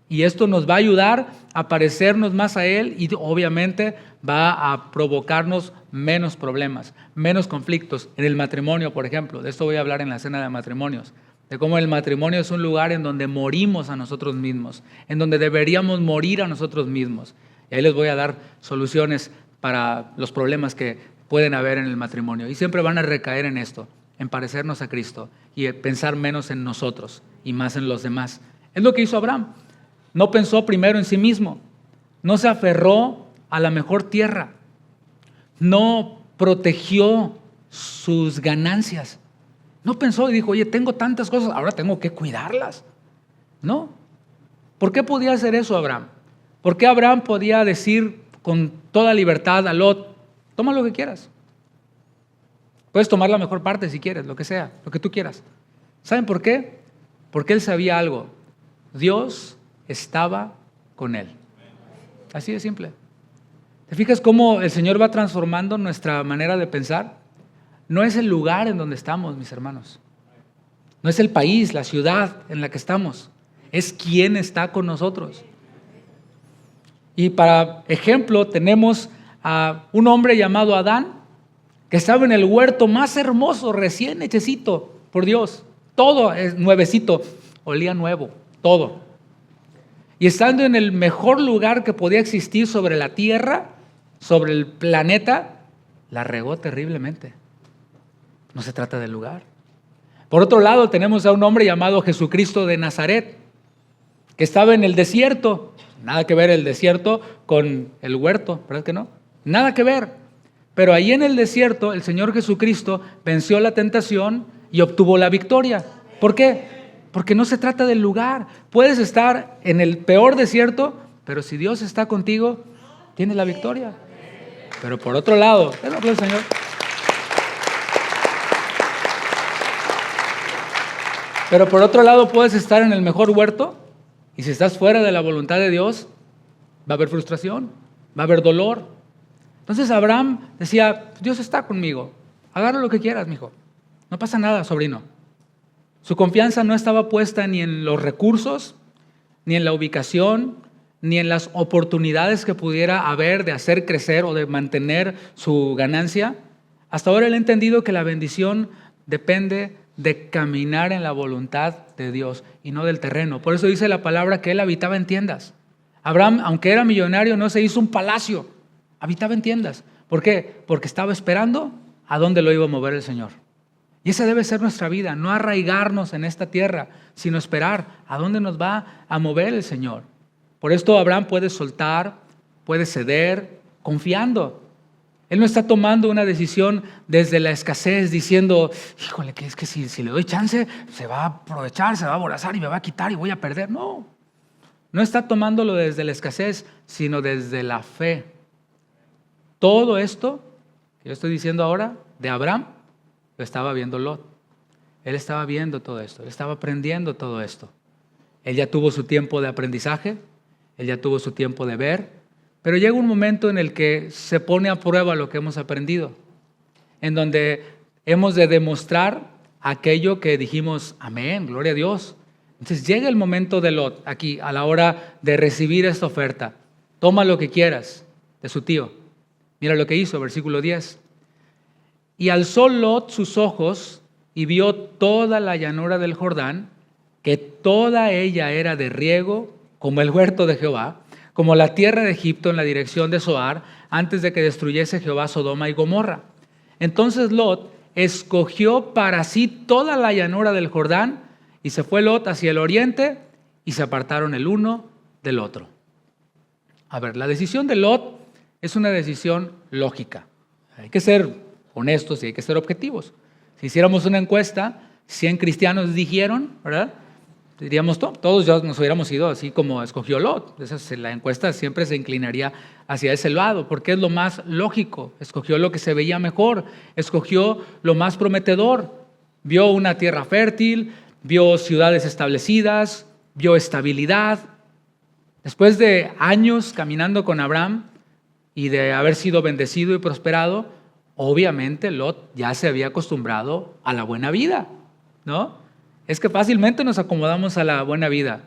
Y esto nos va a ayudar a parecernos más a Él y obviamente va a provocarnos menos problemas, menos conflictos. En el matrimonio, por ejemplo, de esto voy a hablar en la cena de matrimonios, de cómo el matrimonio es un lugar en donde morimos a nosotros mismos, en donde deberíamos morir a nosotros mismos. Y ahí les voy a dar soluciones para los problemas que pueden haber en el matrimonio. Y siempre van a recaer en esto, en parecernos a Cristo y pensar menos en nosotros y más en los demás. Es lo que hizo Abraham. No pensó primero en sí mismo, no se aferró a la mejor tierra, no protegió sus ganancias. No pensó y dijo, oye, tengo tantas cosas, ahora tengo que cuidarlas. No. ¿Por qué podía hacer eso Abraham? ¿Por qué Abraham podía decir con toda libertad a Lot, toma lo que quieras? Puedes tomar la mejor parte si quieres, lo que sea, lo que tú quieras. ¿Saben por qué? Porque él sabía algo. Dios estaba con él. Así de simple. ¿Te fijas cómo el Señor va transformando nuestra manera de pensar? No es el lugar en donde estamos, mis hermanos. No es el país, la ciudad en la que estamos. Es quién está con nosotros. Y para ejemplo tenemos a un hombre llamado Adán, que estaba en el huerto más hermoso, recién hechecito por Dios. Todo es nuevecito, olía nuevo, todo. Y estando en el mejor lugar que podía existir sobre la tierra, sobre el planeta, la regó terriblemente. No se trata del lugar. Por otro lado, tenemos a un hombre llamado Jesucristo de Nazaret, que estaba en el desierto. Nada que ver el desierto con el huerto, ¿verdad que no? Nada que ver. Pero ahí en el desierto, el Señor Jesucristo venció la tentación y obtuvo la victoria. ¿Por qué? Porque no se trata del lugar. Puedes estar en el peor desierto, pero si Dios está contigo, tienes la victoria. Pero por otro lado, denle un aplauso, Señor. Pero por otro lado puedes estar en el mejor huerto, Y si estás fuera de la voluntad de Dios, va a haber frustración, va a haber dolor. Entonces Abraham decía, Dios está conmigo, agarra lo que quieras, mijo. No pasa nada, sobrino. Su confianza no estaba puesta ni en los recursos, ni en la ubicación, ni en las oportunidades que pudiera haber de hacer crecer o de mantener su ganancia. Hasta ahora él ha entendido que la bendición depende de caminar en la voluntad de Dios y no del terreno. Por eso dice la palabra que él habitaba en tiendas. Abraham, aunque era millonario, no se hizo un palacio, habitaba en tiendas. ¿Por qué? Porque estaba esperando a dónde lo iba a mover el Señor. Y esa debe ser nuestra vida, no arraigarnos en esta tierra, sino esperar a dónde nos va a mover el Señor. Por esto Abraham puede soltar, puede ceder, confiando. Él no está tomando una decisión desde la escasez diciendo, híjole, que es que si le doy chance, se va a aprovechar, se va a aborazar y me va a quitar y voy a perder. No, no está tomándolo desde la escasez, sino desde la fe. Todo esto que yo estoy diciendo ahora de Abraham, lo estaba viendo Lot. Él estaba viendo todo esto, él estaba aprendiendo todo esto. Él ya tuvo su tiempo de aprendizaje, él ya tuvo su tiempo de ver, pero llega un momento en el que se pone a prueba lo que hemos aprendido, en donde hemos de demostrar aquello que dijimos, amén, gloria a Dios. Entonces llega el momento de Lot, aquí, a la hora de recibir esta oferta. Toma lo que quieras de su tío. Mira lo que hizo, versículo 10. Y alzó Lot sus ojos y vio toda la llanura del Jordán, que toda ella era de riego, como el huerto de Jehová, como la tierra de Egipto en la dirección de Zoar, antes de que destruyese Jehová Sodoma y Gomorra. Entonces Lot escogió para sí toda la llanura del Jordán, y se fue Lot hacia el oriente, y se apartaron el uno del otro. A ver, la decisión de Lot es una decisión lógica. Hay que ser honestos y hay que ser objetivos. Si hiciéramos una encuesta, 100 cristianos dijeron, ¿verdad? Diríamos, todos ya nos hubiéramos ido así como escogió Lot. La encuesta siempre se inclinaría hacia ese lado, porque es lo más lógico. Escogió lo que se veía mejor, escogió lo más prometedor. Vio una tierra fértil, vio ciudades establecidas, vio estabilidad. Después de años caminando con Abraham y de haber sido bendecido y prosperado, obviamente Lot ya se había acostumbrado a la buena vida, ¿no? Es que fácilmente nos acomodamos a la buena vida.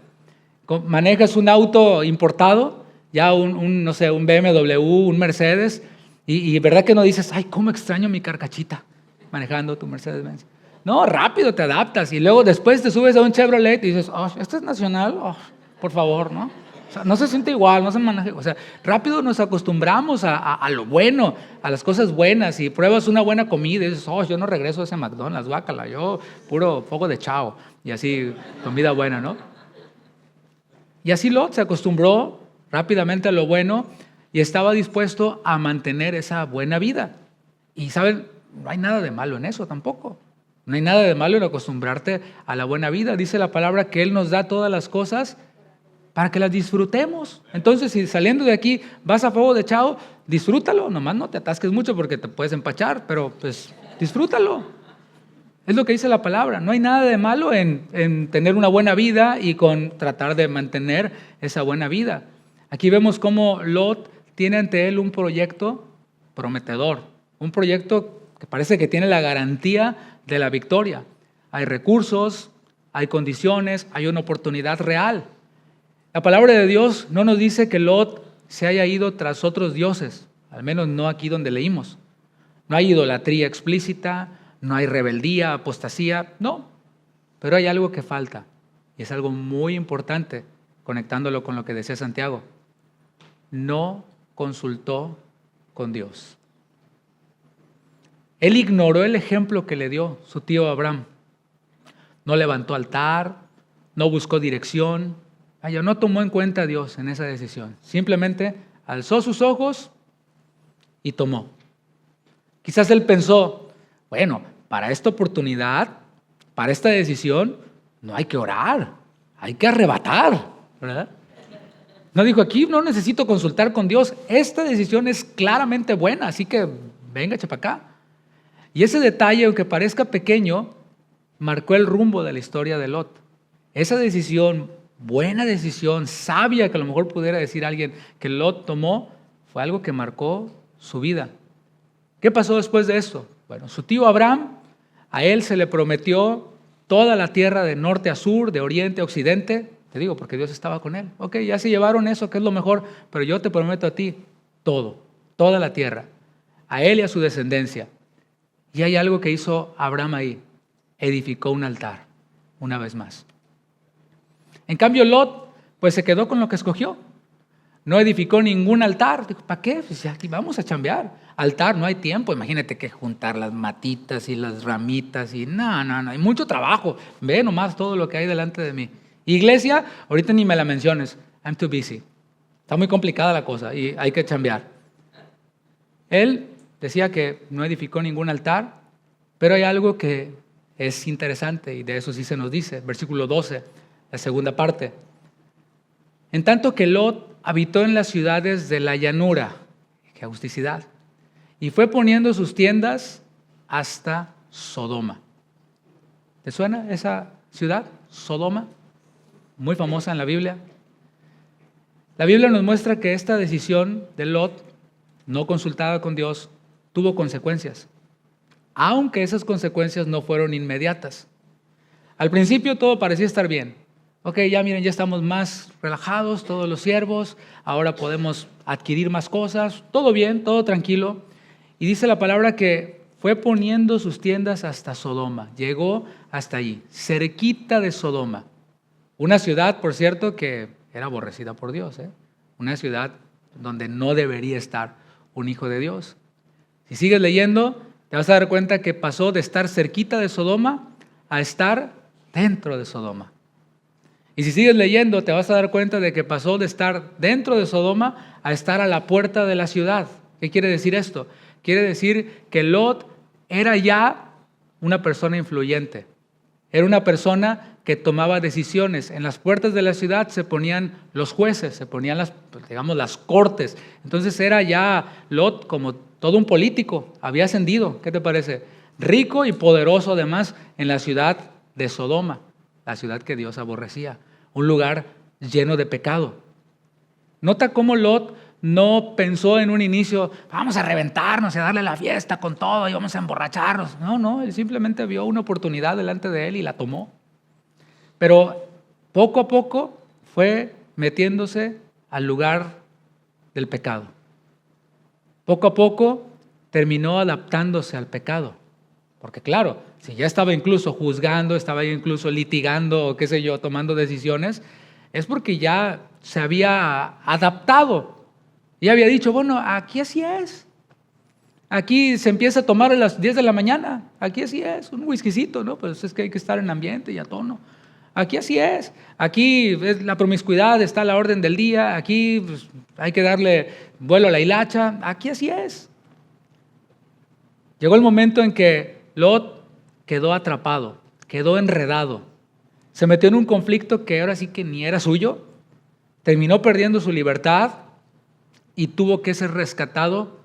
Manejas un auto importado, ya no sé, un BMW, un Mercedes, y verdad que no dices, ay, cómo extraño mi carcachita manejando tu Mercedes-Benz. No, rápido te adaptas y luego después te subes a un Chevrolet y dices, oh, ¿este es nacional? Oh, por favor, ¿no? O sea, no se siente igual, no se maneja. O sea, rápido nos acostumbramos a lo bueno, a las cosas buenas. Y pruebas una buena comida y dices, oh, yo no regreso a ese McDonald's, guácala, yo puro poco de chao. Y así, comida buena, ¿no? Y así Lot se acostumbró rápidamente a lo bueno y estaba dispuesto a mantener esa buena vida. Y saben, no hay nada de malo en eso tampoco. No hay nada de malo en acostumbrarte a la buena vida. Dice la palabra que Él nos da todas las cosas para que las disfrutemos. Entonces, si saliendo de aquí vas a fuego de chao, disfrútalo, nomás no te atasques mucho porque te puedes empachar, pero pues disfrútalo. Es lo que dice la palabra. No hay nada de malo en tener una buena vida y con tratar de mantener esa buena vida. Aquí vemos cómo Lot tiene ante él un proyecto prometedor, un proyecto que parece que tiene la garantía de la victoria. Hay recursos, hay condiciones, hay una oportunidad real. La palabra de Dios no nos dice que Lot se haya ido tras otros dioses, al menos no aquí donde leímos. No hay idolatría explícita, no hay rebeldía, apostasía, no. Pero hay algo que falta y es algo muy importante, conectándolo con lo que decía Santiago. No consultó con Dios. Él ignoró el ejemplo que le dio su tío Abraham. No levantó altar, no buscó dirección. No tomó en cuenta a Dios en esa decisión. Simplemente alzó sus ojos y tomó. Quizás él pensó, bueno, para esta oportunidad, para esta decisión, no hay que orar, hay que arrebatar, ¿verdad? No dijo, aquí no necesito consultar con Dios, esta decisión es claramente buena, así que venga, echa para acá. Y ese detalle, aunque parezca pequeño, marcó el rumbo de la historia de Lot. Esa decisión buena decisión, sabia, que a lo mejor pudiera decir alguien que Lot tomó, fue algo que marcó su vida. ¿Qué pasó después de esto? Bueno, su tío Abraham, a él se le prometió toda la tierra de norte a sur, de oriente a occidente. Te digo, porque Dios estaba con él. Ok, ya se llevaron eso, que es lo mejor, pero yo te prometo a ti todo, toda la tierra, a él y a su descendencia. Y hay algo que hizo Abraham ahí, edificó un altar, una vez más. En cambio, Lot, pues se quedó con lo que escogió. No edificó ningún altar. Dijo, ¿para qué? Pues ya aquí vamos a chambear. Altar, no hay tiempo. Imagínate que juntar las matitas y las ramitas y no. Hay mucho trabajo. Ve nomás todo lo que hay delante de mí. Iglesia, ahorita ni me la menciones. I'm too busy. Está muy complicada la cosa y hay que chambear. Él decía que no edificó ningún altar, pero hay algo que es interesante y de eso sí se nos dice. Versículo 12, la segunda parte. En tanto que Lot habitó en las ciudades de la llanura, qué agusticidad, y fue poniendo sus tiendas hasta Sodoma. ¿Te suena esa ciudad? Sodoma, muy famosa en la Biblia. La Biblia nos muestra que esta decisión de Lot, no consultada con Dios, tuvo consecuencias, aunque esas consecuencias no fueron inmediatas. Al principio todo parecía estar bien. Ok, ya miren, ya estamos más relajados, todos los siervos, ahora podemos adquirir más cosas, todo bien, todo tranquilo. Y dice la palabra que fue poniendo sus tiendas hasta Sodoma, llegó hasta allí, cerquita de Sodoma. Una ciudad, por cierto, que era aborrecida por Dios, una ciudad donde no debería estar un hijo de Dios. Si sigues leyendo, te vas a dar cuenta que pasó de estar cerquita de Sodoma a estar dentro de Sodoma. Y si sigues leyendo, te vas a dar cuenta de que pasó de estar dentro de Sodoma a estar a la puerta de la ciudad. ¿Qué quiere decir esto? Quiere decir que Lot era ya una persona influyente. Era una persona que tomaba decisiones. En las puertas de la ciudad se ponían los jueces, se ponían las cortes. Entonces era ya Lot como todo un político, había ascendido. ¿Qué te parece? Rico y poderoso además en la ciudad de Sodoma, la ciudad que Dios aborrecía, un lugar lleno de pecado. Nota cómo Lot no pensó en un inicio, vamos a reventarnos y a darle la fiesta con todo y vamos a emborracharnos. No, él simplemente vio una oportunidad delante de él y la tomó. Pero poco a poco fue metiéndose al lugar del pecado. Poco a poco terminó adaptándose al pecado. Porque claro, si ya estaba incluso juzgando, estaba incluso litigando, qué sé yo, tomando decisiones, es porque ya se había adaptado. Y había dicho, bueno, aquí así es. Aquí se empieza a tomar a las 10 de la mañana. Aquí así es, un whiskycito, ¿no? Pues es que hay que estar en ambiente y a tono. Aquí así es. Aquí la promiscuidad está a la orden del día. Aquí pues, hay que darle vuelo a la hilacha. Aquí así es. Llegó el momento en que Lot quedó atrapado, quedó enredado. Se metió en un conflicto que ahora sí que ni era suyo. Terminó perdiendo su libertad y tuvo que ser rescatado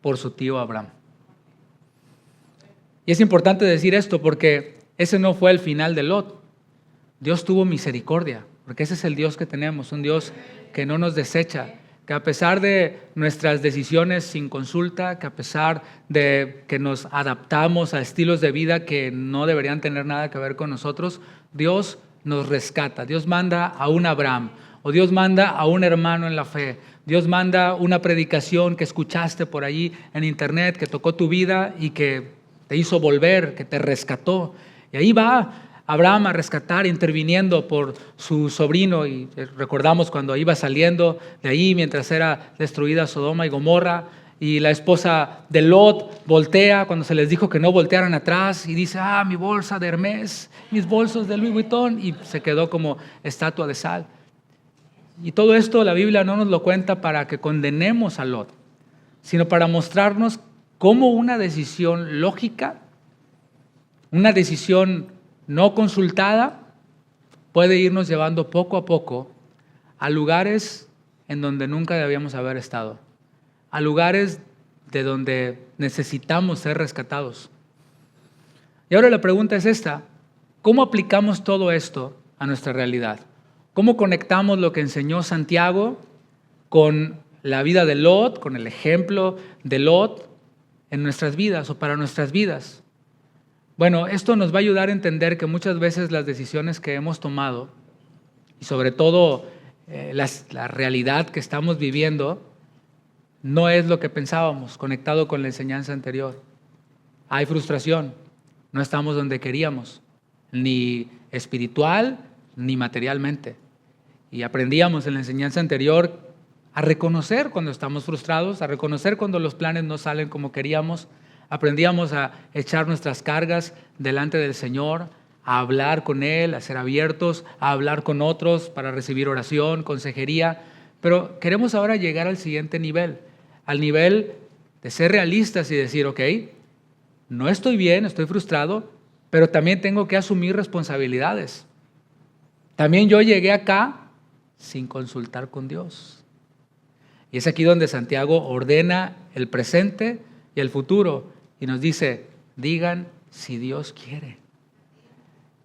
por su tío Abraham. Y es importante decir esto porque ese no fue el final de Lot. Dios tuvo misericordia, porque ese es el Dios que tenemos, un Dios que no nos desecha, que a pesar de nuestras decisiones sin consulta, que a pesar de que nos adaptamos a estilos de vida que no deberían tener nada que ver con nosotros, Dios nos rescata. Dios manda a un Abraham, o Dios manda a un hermano en la fe. Dios manda una predicación que escuchaste por allí en internet, que tocó tu vida y que te hizo volver, que te rescató. Y ahí va Abraham a rescatar, interviniendo por su sobrino, y recordamos cuando iba saliendo de ahí mientras era destruida Sodoma y Gomorra, y la esposa de Lot voltea cuando se les dijo que no voltearan atrás y dice, mi bolsa de Hermès, mis bolsos de Louis Vuitton, y se quedó como estatua de sal. Y todo esto la Biblia no nos lo cuenta para que condenemos a Lot, sino para mostrarnos cómo una decisión lógica, una decisión no consultada, puede irnos llevando poco a poco a lugares en donde nunca debíamos haber estado, a lugares de donde necesitamos ser rescatados. Y ahora la pregunta es esta: ¿cómo aplicamos todo esto a nuestra realidad? ¿Cómo conectamos lo que enseñó Santiago con la vida de Lot, con el ejemplo de Lot en nuestras vidas o para nuestras vidas? Bueno, esto nos va a ayudar a entender que muchas veces las decisiones que hemos tomado y sobre todo la realidad que estamos viviendo no es lo que pensábamos, conectado con la enseñanza anterior. Hay frustración, no estamos donde queríamos, ni espiritual ni materialmente. Y aprendíamos en la enseñanza anterior a reconocer cuando estamos frustrados, a reconocer cuando los planes no salen como queríamos. Aprendíamos a echar nuestras cargas delante del Señor, a hablar con Él, a ser abiertos, a hablar con otros para recibir oración, consejería. Pero queremos ahora llegar al siguiente nivel, al nivel de ser realistas y decir, ok, no estoy bien, estoy frustrado, pero también tengo que asumir responsabilidades. También yo llegué acá sin consultar con Dios. Y es aquí donde Santiago ordena el presente y el futuro y nos dice, digan si Dios quiere.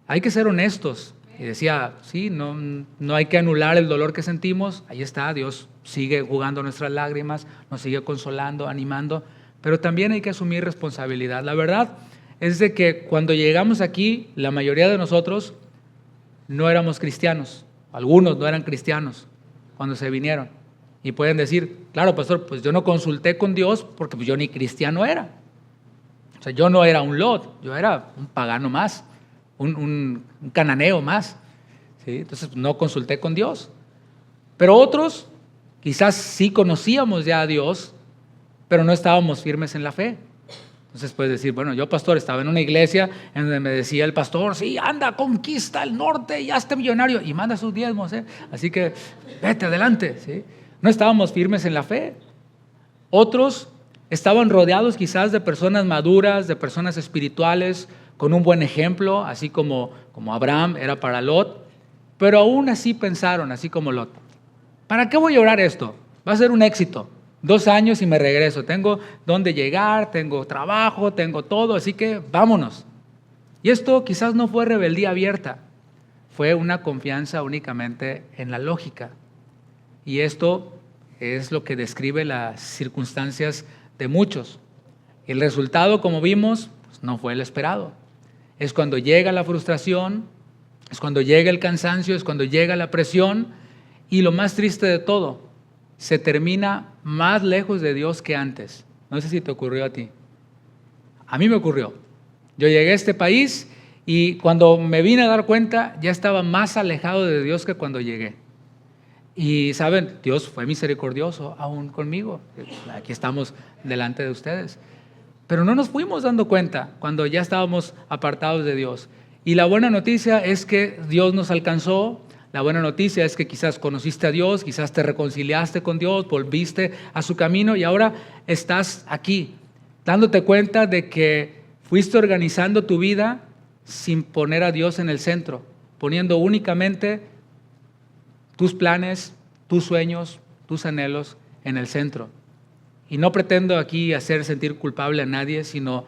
Hay que ser honestos. Y decía, sí, no hay que anular el dolor que sentimos. Ahí está, Dios sigue jugando nuestras lágrimas, nos sigue consolando, animando, pero también hay que asumir responsabilidad. La verdad es de que cuando llegamos aquí, la mayoría de nosotros no éramos cristianos. Algunos no eran cristianos cuando se vinieron. Y pueden decir, claro, pastor, pues yo no consulté con Dios porque pues yo ni cristiano era. O sea, yo no era un Lot, yo era un pagano más, un cananeo más. ¿Sí? Entonces no consulté con Dios. Pero otros quizás sí conocíamos ya a Dios, pero no estábamos firmes en la fe. Entonces puedes decir, bueno, yo pastor estaba en una iglesia en donde me decía el pastor, sí, anda, conquista el norte y hazte millonario y manda sus diezmos, así que vete adelante. ¿Sí? No estábamos firmes en la fe. Otros estaban rodeados quizás de personas maduras, de personas espirituales, con un buen ejemplo, así como Abraham era para Lot, pero aún así pensaron, así como Lot, ¿para qué voy a orar esto? Va a ser un éxito. 2 años y me regreso. Tengo dónde llegar, tengo trabajo, tengo todo, así que vámonos. Y esto quizás no fue rebeldía abierta, fue una confianza únicamente en la lógica. Y esto es lo que describe las circunstancias de muchos. El resultado, como vimos, pues no fue el esperado. Es cuando llega la frustración, es cuando llega el cansancio, es cuando llega la presión y lo más triste de todo, se termina más lejos de Dios que antes. No sé si te ocurrió a ti. A mí me ocurrió. Yo llegué a este país y cuando me vine a dar cuenta ya estaba más alejado de Dios que cuando llegué. Y saben, Dios fue misericordioso aún conmigo. Aquí estamos delante de ustedes. Pero no nos fuimos dando cuenta cuando ya estábamos apartados de Dios. Y la buena noticia es que Dios nos alcanzó. La buena noticia es que quizás conociste a Dios, quizás te reconciliaste con Dios, volviste a su camino y ahora estás aquí, dándote cuenta de que fuiste organizando tu vida sin poner a Dios en el centro, poniendo únicamente tus planes, tus sueños, tus anhelos en el centro. Y no pretendo aquí hacer sentir culpable a nadie, sino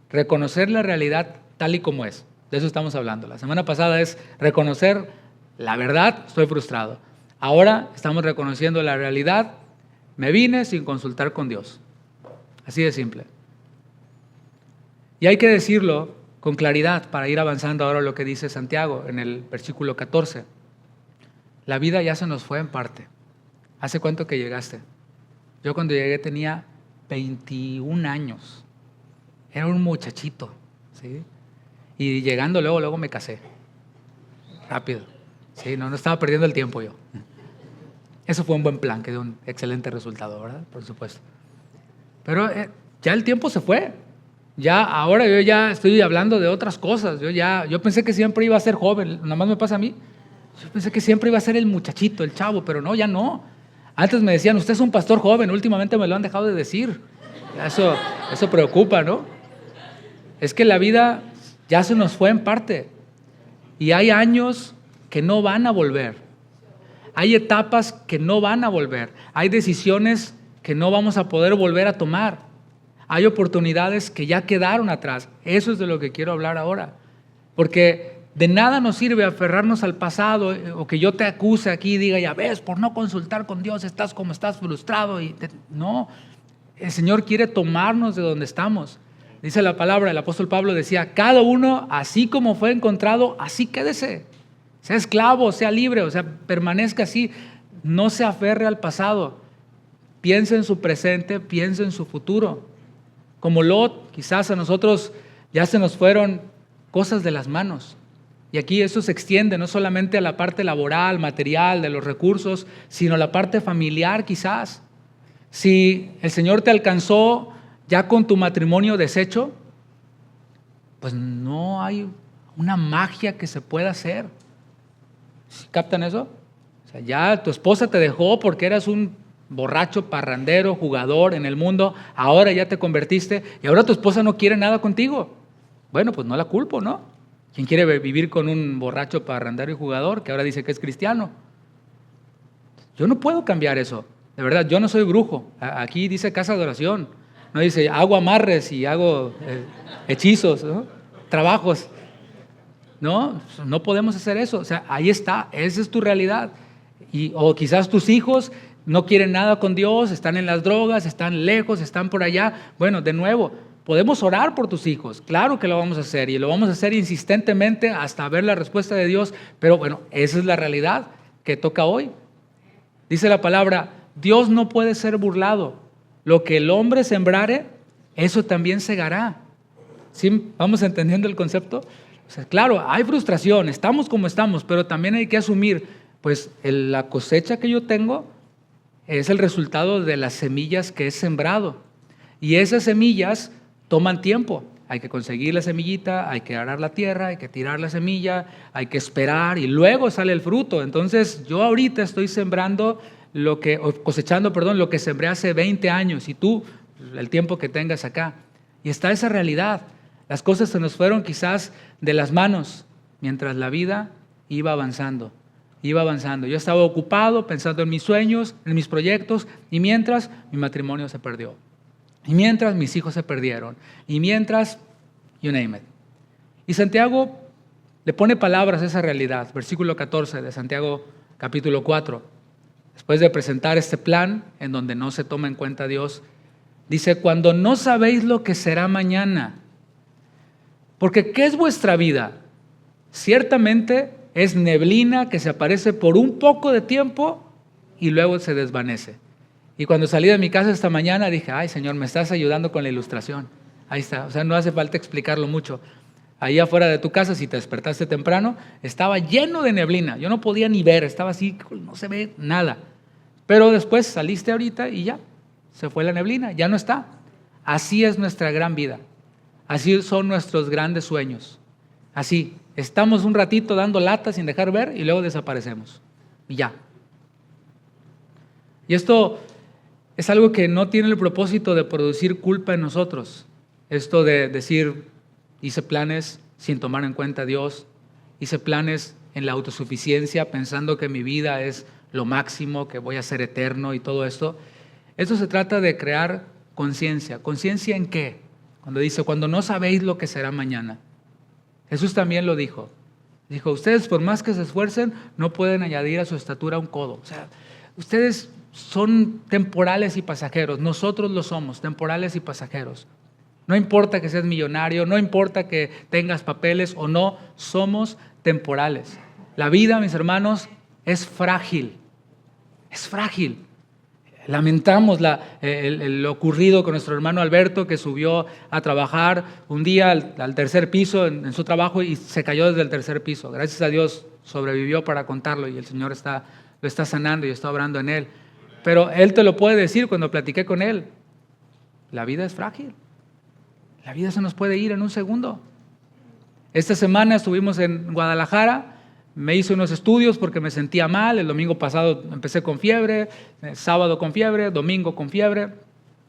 reconocer la realidad tal y como es. De eso estamos hablando. La semana pasada es reconocer la verdad, estoy frustrado. Ahora estamos reconociendo la realidad, me vine sin consultar con Dios. Así de simple. Y hay que decirlo con claridad para ir avanzando ahora lo que dice Santiago en el versículo 14. La vida ya se nos fue en parte. ¿Hace cuánto que llegaste? Yo cuando llegué tenía 21 años. Era un muchachito, ¿sí? Y llegando luego me casé. Rápido. Sí, no estaba perdiendo el tiempo yo. Eso fue un buen plan, que dio un excelente resultado, ¿verdad? Por supuesto. Pero ya el tiempo se fue. Ya ahora yo ya estoy hablando de otras cosas. Yo pensé que siempre iba a ser joven, nada más me pasa a mí. Yo pensé que siempre iba a ser el muchachito, el chavo, pero no, ya no. Antes me decían, usted es un pastor joven, últimamente me lo han dejado de decir. Eso preocupa, ¿no? Es que la vida ya se nos fue en parte. Y hay años que no van a volver. Hay etapas que no van a volver. Hay decisiones que no vamos a poder volver a tomar. Hay oportunidades que ya quedaron atrás. Eso es de lo que quiero hablar ahora. Porque De nada nos sirve aferrarnos al pasado o que yo te acuse aquí y diga, ya ves, por no consultar con Dios estás como estás frustrado. No, el Señor quiere tomarnos de donde estamos. Dice la palabra, el apóstol Pablo decía, cada uno así como fue encontrado, así quédese. Sea esclavo, sea libre, o sea, permanezca así. No se aferre al pasado. Piense en su presente, piense en su futuro. Como Lot, quizás a nosotros ya se nos fueron cosas de las manos. Y aquí eso se extiende no solamente a la parte laboral, material, de los recursos, sino a la parte familiar quizás. Si el Señor te alcanzó ya con tu matrimonio deshecho, pues no hay una magia que se pueda hacer. ¿Sí captan eso? O sea, ya tu esposa te dejó porque eras un borracho, parrandero, jugador en el mundo, ahora ya te convertiste y ahora tu esposa no quiere nada contigo. Bueno, pues no la culpo, ¿no? ¿Quién quiere vivir con un borracho, parrandero y jugador que ahora dice que es cristiano? Yo no puedo cambiar eso. De verdad, yo no soy brujo. Aquí dice casa de oración. No dice hago amarres y hago hechizos, ¿no? Trabajos. No podemos hacer eso. O sea, ahí está, esa es tu realidad. O quizás tus hijos no quieren nada con Dios, están en las drogas, están lejos, están por allá. Bueno, de nuevo, podemos orar por tus hijos, claro que lo vamos a hacer y lo vamos a hacer insistentemente hasta ver la respuesta de Dios, pero bueno, esa es la realidad que toca hoy. Dice la palabra, Dios no puede ser burlado, lo que el hombre sembrare, eso también segará. ¿Sí? ¿Vamos entendiendo el concepto? O sea, claro, hay frustración, estamos como estamos, pero también hay que asumir, pues la cosecha que yo tengo es el resultado de las semillas que he sembrado y esas semillas toman tiempo, hay que conseguir la semillita, hay que arar la tierra, hay que tirar la semilla, hay que esperar y luego sale el fruto. Entonces yo ahorita estoy sembrando cosechando lo que sembré hace 20 años y tú el tiempo que tengas acá. Y está esa realidad. Las cosas se nos fueron quizás de las manos mientras la vida iba avanzando. Yo estaba ocupado pensando en mis sueños, en mis proyectos y mientras mi matrimonio se perdió. Y mientras mis hijos se perdieron, y mientras, you name it. Y Santiago le pone palabras a esa realidad, versículo 14 de Santiago capítulo 4. Después de presentar este plan en donde no se toma en cuenta a Dios, dice, cuando no sabéis lo que será mañana, porque ¿qué es vuestra vida? Ciertamente es neblina que se aparece por un poco de tiempo y luego se desvanece. Y cuando salí de mi casa esta mañana dije, ay Señor, me estás ayudando con la ilustración. Ahí está, o sea, no hace falta explicarlo mucho. Ahí afuera de tu casa, si te despertaste temprano, estaba lleno de neblina. Yo no podía ni ver, estaba así, no se ve nada. Pero después saliste ahorita y ya, se fue la neblina, ya no está. Así es nuestra gran vida. Así son nuestros grandes sueños. Así, estamos un ratito dando lata sin dejar ver y luego desaparecemos. Y ya. Y esto es algo que no tiene el propósito de producir culpa en nosotros. Esto de decir, hice planes sin tomar en cuenta a Dios, hice planes en la autosuficiencia pensando que mi vida es lo máximo, que voy a ser eterno y todo esto. Esto se trata de crear conciencia. ¿Conciencia en qué? Cuando dice, cuando no sabéis lo que será mañana. Jesús también lo dijo. Dijo, ustedes por más que se esfuercen, no pueden añadir a su estatura un codo. O sea, ustedes son temporales y pasajeros, nosotros lo somos, temporales y pasajeros. No importa que seas millonario, no importa que tengas papeles o no, somos temporales. La vida, mis hermanos, es frágil, es frágil. Lamentamos lo ocurrido con nuestro hermano Alberto, que subió a trabajar un día al tercer piso en su trabajo y se cayó desde el tercer piso. Gracias a Dios sobrevivió para contarlo y el Señor lo está sanando y está obrando en él. Pero él te lo puede decir cuando platiqué con él. La vida es frágil. La vida se nos puede ir en un segundo. Esta semana estuvimos en Guadalajara, me hice unos estudios porque me sentía mal. El domingo pasado empecé con fiebre, sábado con fiebre, domingo con fiebre.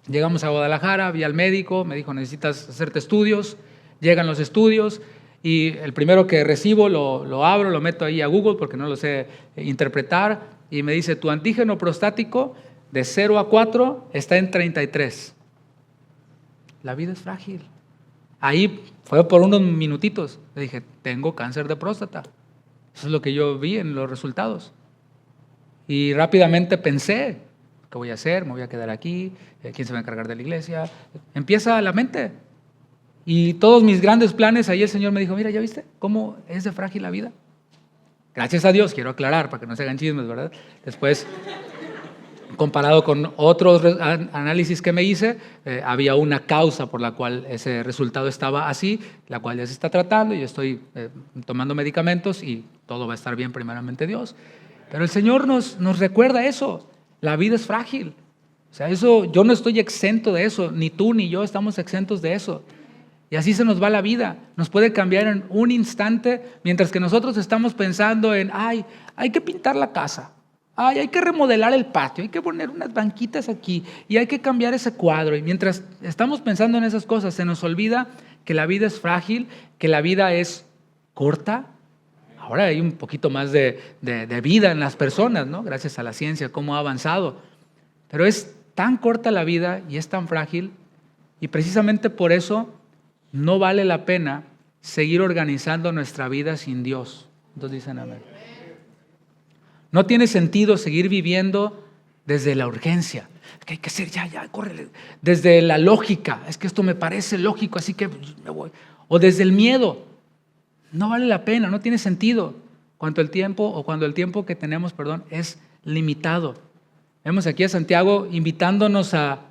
Llegamos a Guadalajara, vi al médico, me dijo necesitas hacerte estudios. Llegan los estudios y el primero que recibo lo abro, lo meto ahí a Google porque no lo sé interpretar. Y me dice, tu antígeno prostático de 0 a 4 está en 33. La vida es frágil. Ahí fue por unos minutitos. Le dije, tengo cáncer de próstata. Eso es lo que yo vi en los resultados. Y rápidamente pensé, ¿qué voy a hacer? ¿Me voy a quedar aquí? ¿Quién se va a encargar de la iglesia? Empieza la mente. Y todos mis grandes planes, ahí el Señor me dijo, mira, ¿ya viste cómo es de frágil la vida? Gracias a Dios, quiero aclarar para que no se hagan chismes, ¿verdad? Después, comparado con otros análisis que me hice, había una causa por la cual ese resultado estaba así, la cual ya se está tratando, y yo estoy tomando medicamentos y todo va a estar bien, primeramente Dios. Pero el Señor nos recuerda eso, la vida es frágil. O sea, eso, yo no estoy exento de eso, ni tú ni yo estamos exentos de eso. Y así se nos va la vida, nos puede cambiar en un instante, mientras que nosotros estamos pensando en, ay, hay que pintar la casa, ay, hay que remodelar el patio, hay que poner unas banquitas aquí y hay que cambiar ese cuadro. Y mientras estamos pensando en esas cosas, se nos olvida que la vida es frágil, que la vida es corta. Ahora hay un poquito más de vida en las personas, ¿no? Gracias a la ciencia, cómo ha avanzado. Pero es tan corta la vida y es tan frágil, y precisamente por eso no vale la pena seguir organizando nuestra vida sin Dios. Entonces dicen amén. No tiene sentido seguir viviendo desde la urgencia. Es que hay que hacer ya, córrele. Desde la lógica, es que esto me parece lógico, así que me voy. O desde el miedo. No vale la pena, no tiene sentido. Cuando el tiempo que tenemos, es limitado. Vemos aquí a Santiago invitándonos a,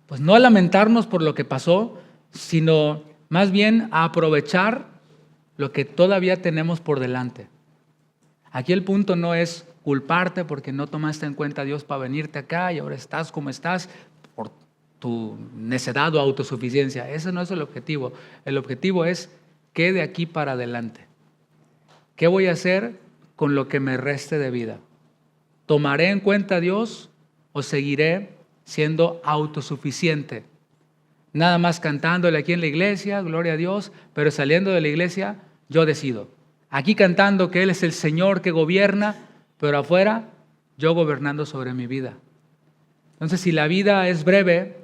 pues no a lamentarnos por lo que pasó, sino más bien a aprovechar lo que todavía tenemos por delante. Aquí el punto no es culparte porque no tomaste en cuenta a Dios para venirte acá y ahora estás como estás por tu necedad o autosuficiencia. Ese no es el objetivo. El objetivo es ¿qué de aquí para adelante? ¿Qué voy a hacer con lo que me reste de vida? ¿Tomaré en cuenta a Dios o seguiré siendo autosuficiente? Nada más cantándole aquí en la iglesia, gloria a Dios, pero saliendo de la iglesia, yo decido. Aquí cantando que Él es el Señor que gobierna, pero afuera, yo gobernando sobre mi vida. Entonces, si la vida es breve,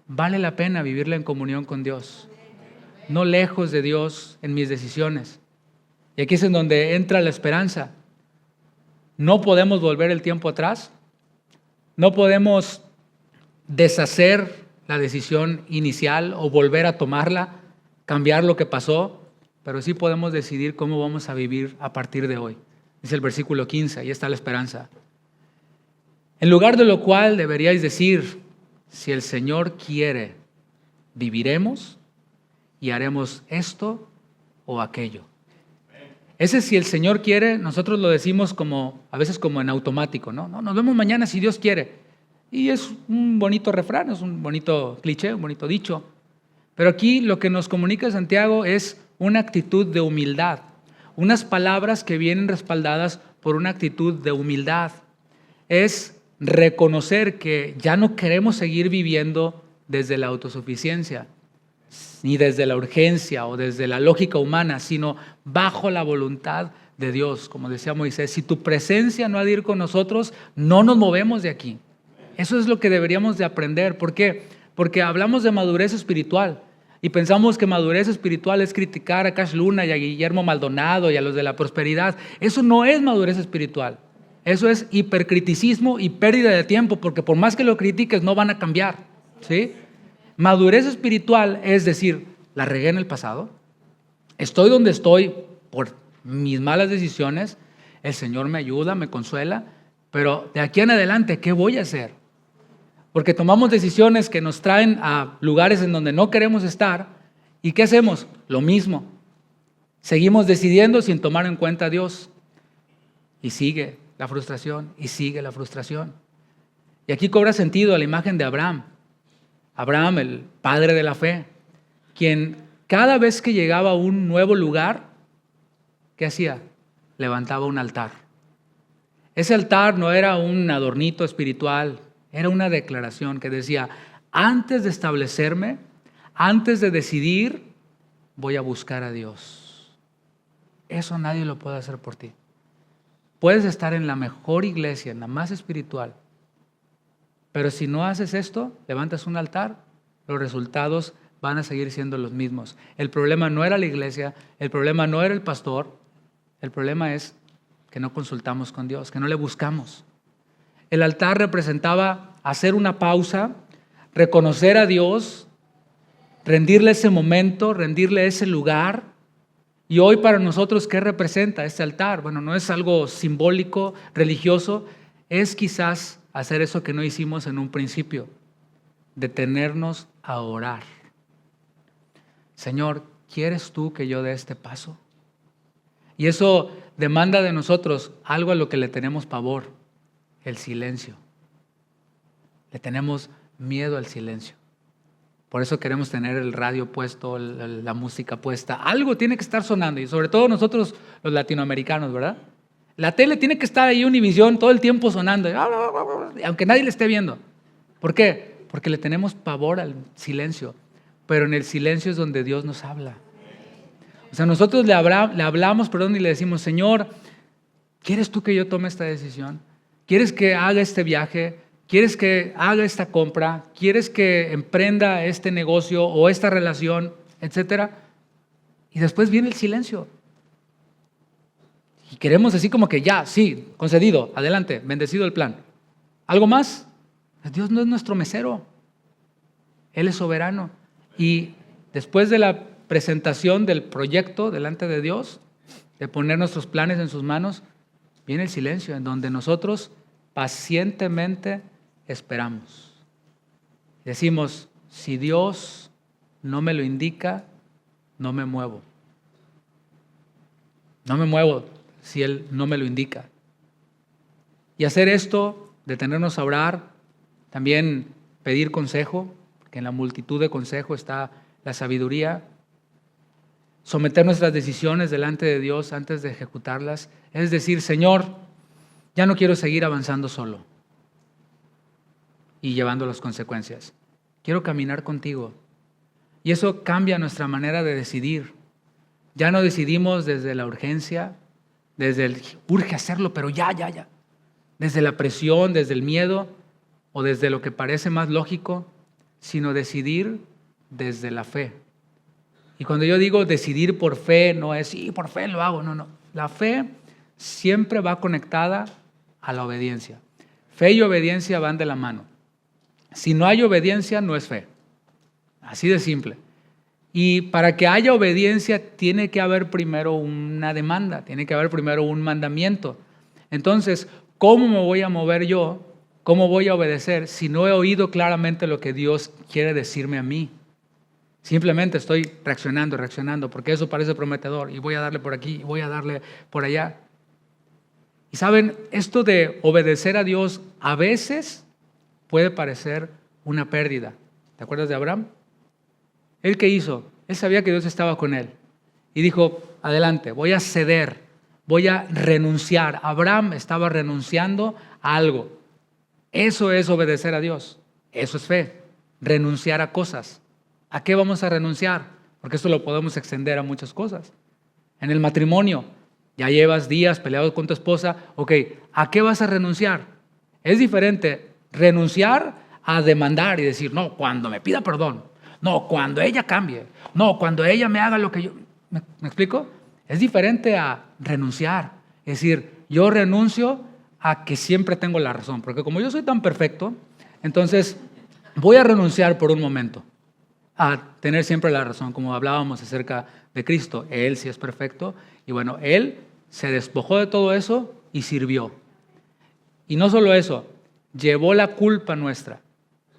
vale la pena vivirla en comunión con Dios, no lejos de Dios en mis decisiones. Y aquí es en donde entra la esperanza. No podemos volver el tiempo atrás, no podemos deshacer la decisión inicial o volver a tomarla, cambiar lo que pasó, pero sí podemos decidir cómo vamos a vivir a partir de hoy. Dice el versículo 15, ahí está la esperanza. En lugar de lo cual deberíais decir, si el Señor quiere, viviremos y haremos esto o aquello. Ese si el Señor quiere, nosotros lo decimos a veces como en automático, ¿no? Nos vemos mañana si Dios quiere. Y es un bonito refrán, es un bonito cliché, un bonito dicho. Pero aquí lo que nos comunica Santiago es una actitud de humildad, unas palabras que vienen respaldadas por una actitud de humildad. Es reconocer que ya no queremos seguir viviendo desde la autosuficiencia, ni desde la urgencia o desde la lógica humana, sino bajo la voluntad de Dios. Como decía Moisés, si tu presencia no ha de ir con nosotros, no nos movemos de aquí. Eso es lo que deberíamos de aprender. ¿Por qué? Porque hablamos de madurez espiritual y pensamos que madurez espiritual es criticar a Cash Luna y a Guillermo Maldonado y a los de la prosperidad. Eso no es madurez espiritual. Eso es hipercriticismo y pérdida de tiempo, porque por más que lo critiques no van a cambiar, ¿sí? Madurez espiritual es decir, la regué en el pasado, estoy donde estoy por mis malas decisiones, el Señor me ayuda, me consuela, pero de aquí en adelante, ¿qué voy a hacer? Porque tomamos decisiones que nos traen a lugares en donde no queremos estar. ¿Y qué hacemos? Lo mismo. Seguimos decidiendo sin tomar en cuenta a Dios. Y sigue la frustración, y sigue la frustración. Y aquí cobra sentido la imagen de Abraham. Abraham, el padre de la fe, quien cada vez que llegaba a un nuevo lugar, ¿qué hacía? Levantaba un altar. Ese altar no era un adornito espiritual, era una declaración que decía, antes de establecerme, antes de decidir, voy a buscar a Dios. Eso nadie lo puede hacer por ti. Puedes estar en la mejor iglesia, en la más espiritual, pero si no haces esto, levantas un altar, los resultados van a seguir siendo los mismos. El problema no era la iglesia, el problema no era el pastor, el problema es que no consultamos con Dios, que no le buscamos. El altar representaba hacer una pausa, reconocer a Dios, rendirle ese momento, rendirle ese lugar. Y hoy para nosotros, ¿qué representa este altar? Bueno, no es algo simbólico, religioso, es quizás hacer eso que no hicimos en un principio, detenernos a orar. Señor, ¿quieres tú que yo dé este paso? Y eso demanda de nosotros algo a lo que le tenemos pavor, el silencio. Le tenemos miedo al silencio. Por eso queremos tener el radio puesto, la música puesta. Algo tiene que estar sonando, y sobre todo nosotros los latinoamericanos, ¿verdad? La tele tiene que estar ahí, Univisión, todo el tiempo sonando, aunque nadie le esté viendo. ¿Por qué? Porque le tenemos pavor al silencio, pero en el silencio es donde Dios nos habla. O sea, nosotros le hablamos, y le decimos, Señor, ¿quieres tú que yo tome esta decisión? ¿Quieres que haga este viaje? ¿Quieres que haga esta compra? ¿Quieres que emprenda este negocio o esta relación, etcétera? Y después viene el silencio. Y queremos así como que ya, sí, concedido, adelante, bendecido el plan. ¿Algo más? Dios no es nuestro mesero. Él es soberano. Y después de la presentación del proyecto delante de Dios, de poner nuestros planes en sus manos, viene el silencio en donde nosotros pacientemente esperamos. Decimos, si Dios no me lo indica, no me muevo. No me muevo si Él no me lo indica. Y hacer esto, detenernos a orar, también pedir consejo, que en la multitud de consejo está la sabiduría, someter nuestras decisiones delante de Dios antes de ejecutarlas, es decir, Señor, ya no quiero seguir avanzando solo y llevando las consecuencias. Quiero caminar contigo. Y eso cambia nuestra manera de decidir. Ya no decidimos desde la urgencia, desde el urge hacerlo, pero ya. Desde la presión, desde el miedo o desde lo que parece más lógico, sino decidir desde la fe. Y cuando yo digo decidir por fe, no es, sí, por fe lo hago, no. La fe siempre va conectada a la obediencia. Fe y obediencia van de la mano. Si no hay obediencia, no es fe. Así de simple. Y para que haya obediencia, tiene que haber primero una demanda, tiene que haber primero un mandamiento. Entonces, ¿cómo me voy a mover yo? ¿Cómo voy a obedecer si no he oído claramente lo que Dios quiere decirme a mí? Simplemente estoy reaccionando, porque eso parece prometedor y voy a darle por aquí y voy a darle por allá. Y saben, esto de obedecer a Dios a veces puede parecer una pérdida. ¿Te acuerdas de Abraham? ¿Él qué hizo? Él sabía que Dios estaba con él y dijo, adelante, voy a ceder, voy a renunciar. Abraham estaba renunciando a algo. Eso es obedecer a Dios. Eso es fe, renunciar a cosas. ¿A qué vamos a renunciar? Porque esto lo podemos extender a muchas cosas. En el matrimonio, ya llevas días peleados con tu esposa, ok, ¿a qué vas a renunciar? Es diferente renunciar a demandar y decir, no, cuando me pida perdón, no, cuando ella cambie, no, cuando ella me haga lo que yo... ¿Me explico? Es diferente a renunciar. Es decir, yo renuncio a que siempre tengo la razón, porque como yo soy tan perfecto, entonces voy a renunciar por un momento a tener siempre la razón, como hablábamos acerca de Cristo. Él sí es perfecto y bueno, Él se despojó de todo eso y sirvió. Y no solo eso, llevó la culpa nuestra.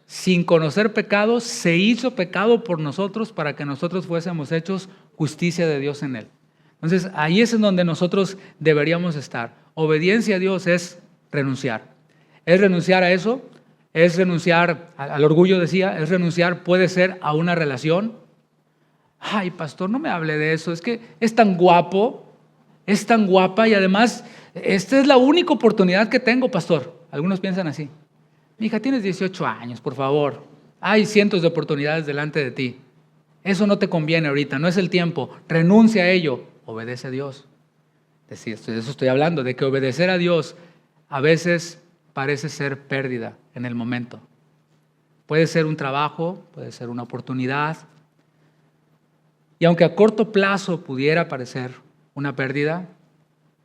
Sin conocer pecado, se hizo pecado por nosotros para que nosotros fuésemos hechos justicia de Dios en Él. Entonces, ahí es en donde nosotros deberíamos estar. Obediencia a Dios es renunciar. Es renunciar a eso, es renunciar al orgullo, decía, es renunciar, puede ser a una relación. Ay, pastor, no me hable de eso, es que es tan guapo, es tan guapa y además, esta es la única oportunidad que tengo, pastor. Algunos piensan así. Mi hija, tienes 18 años, por favor. Hay cientos de oportunidades delante de ti. Eso no te conviene ahorita, no es el tiempo. Renuncia a ello, obedece a Dios. De eso estoy hablando, de que obedecer a Dios a veces parece ser pérdida en el momento. Puede ser un trabajo, puede ser una oportunidad, Y aunque a corto plazo pudiera parecer una pérdida,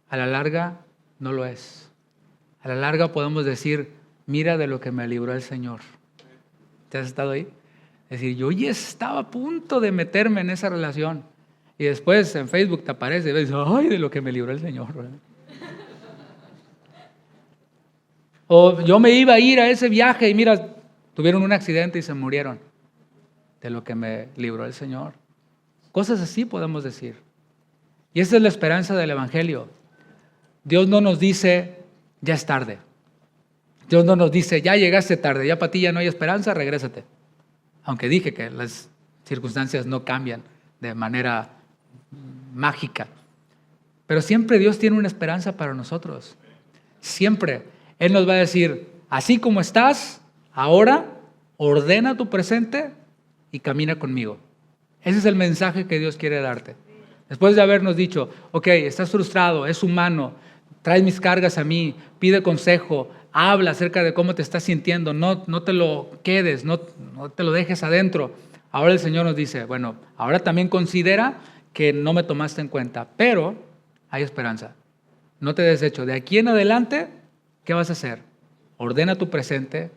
a la larga no lo es. A la larga podemos decir, mira de lo que me libró el Señor. ¿Te has estado ahí? Es decir, yo ya estaba a punto de meterme en esa relación. Y después en Facebook te aparece y ves, ay, de lo que me libró el Señor, ¿verdad? O yo me iba a ir a ese viaje y mira, tuvieron un accidente y se murieron. De lo que me libró el Señor. Cosas así podemos decir. Y esa es la esperanza del Evangelio. Dios no nos dice, ya es tarde. Dios no nos dice, ya llegaste tarde, ya para ti ya no hay esperanza, regrésate. Aunque dije que las circunstancias no cambian de manera mágica. Pero siempre Dios tiene una esperanza para nosotros. Siempre. Él nos va a decir, así como estás, ahora ordena tu presente y camina conmigo. Ese es el mensaje que Dios quiere darte. Después de habernos dicho, ok, estás frustrado, es humano, traes mis cargas a mí, pide consejo, habla acerca de cómo te estás sintiendo, no te lo quedes, no te lo dejes adentro. Ahora el Señor nos dice, bueno, ahora también considera que no me tomaste en cuenta, pero hay esperanza. No te desecho. De aquí en adelante, ¿qué vas a hacer? Ordena tu presente,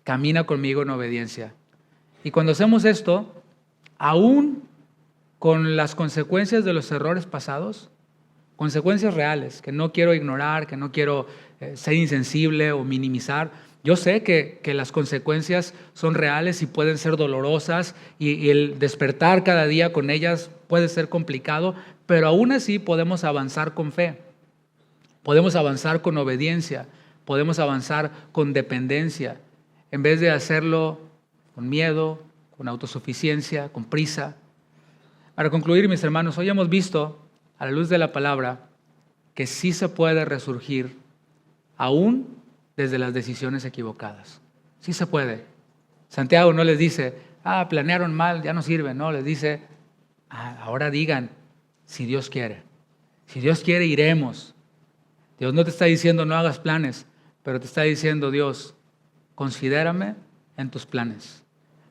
camina conmigo en obediencia. Y cuando hacemos esto, aún con las consecuencias de los errores pasados, consecuencias reales, que no quiero ignorar, que no quiero ser insensible o minimizar. Yo sé que las consecuencias son reales y pueden ser dolorosas y el despertar cada día con ellas puede ser complicado, pero aún así podemos avanzar con fe, podemos avanzar con obediencia, podemos avanzar con dependencia, en vez de hacerlo con miedo, con autosuficiencia, con prisa. Para concluir, mis hermanos, hoy hemos visto, a la luz de la palabra, que sí se puede resurgir aún desde las decisiones equivocadas. Sí se puede. Santiago no les dice, planearon mal, ya no sirve. No, les dice, ahora digan, si Dios quiere. Si Dios quiere, iremos. Dios no te está diciendo no hagas planes, pero te está diciendo, Dios, considérame en tus planes.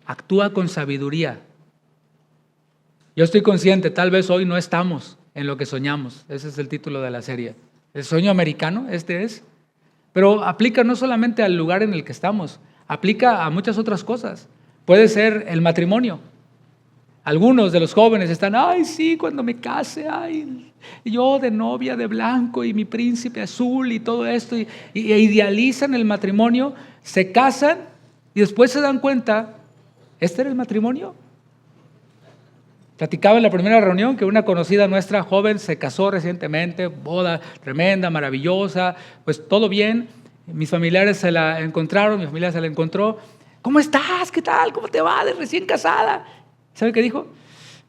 Actúa con sabiduría. Yo estoy consciente, tal vez hoy no estamos en lo que soñamos. Ese es el título de la serie. El sueño americano, este es. Pero aplica no solamente al lugar en el que estamos, aplica a muchas otras cosas. Puede ser el matrimonio. Algunos de los jóvenes están, ay, sí, cuando me case, ay, yo de novia de blanco y mi príncipe azul y todo esto, y idealizan el matrimonio, se casan y después se dan cuenta, ¿este era el matrimonio? Platicaba en la primera reunión que una conocida nuestra joven se casó recientemente, boda tremenda, maravillosa, pues todo bien. Mis familiares se la encontraron, mi familia se la encontró. ¿Cómo estás? ¿Qué tal? ¿Cómo te va de recién casada? ¿Sabe qué dijo?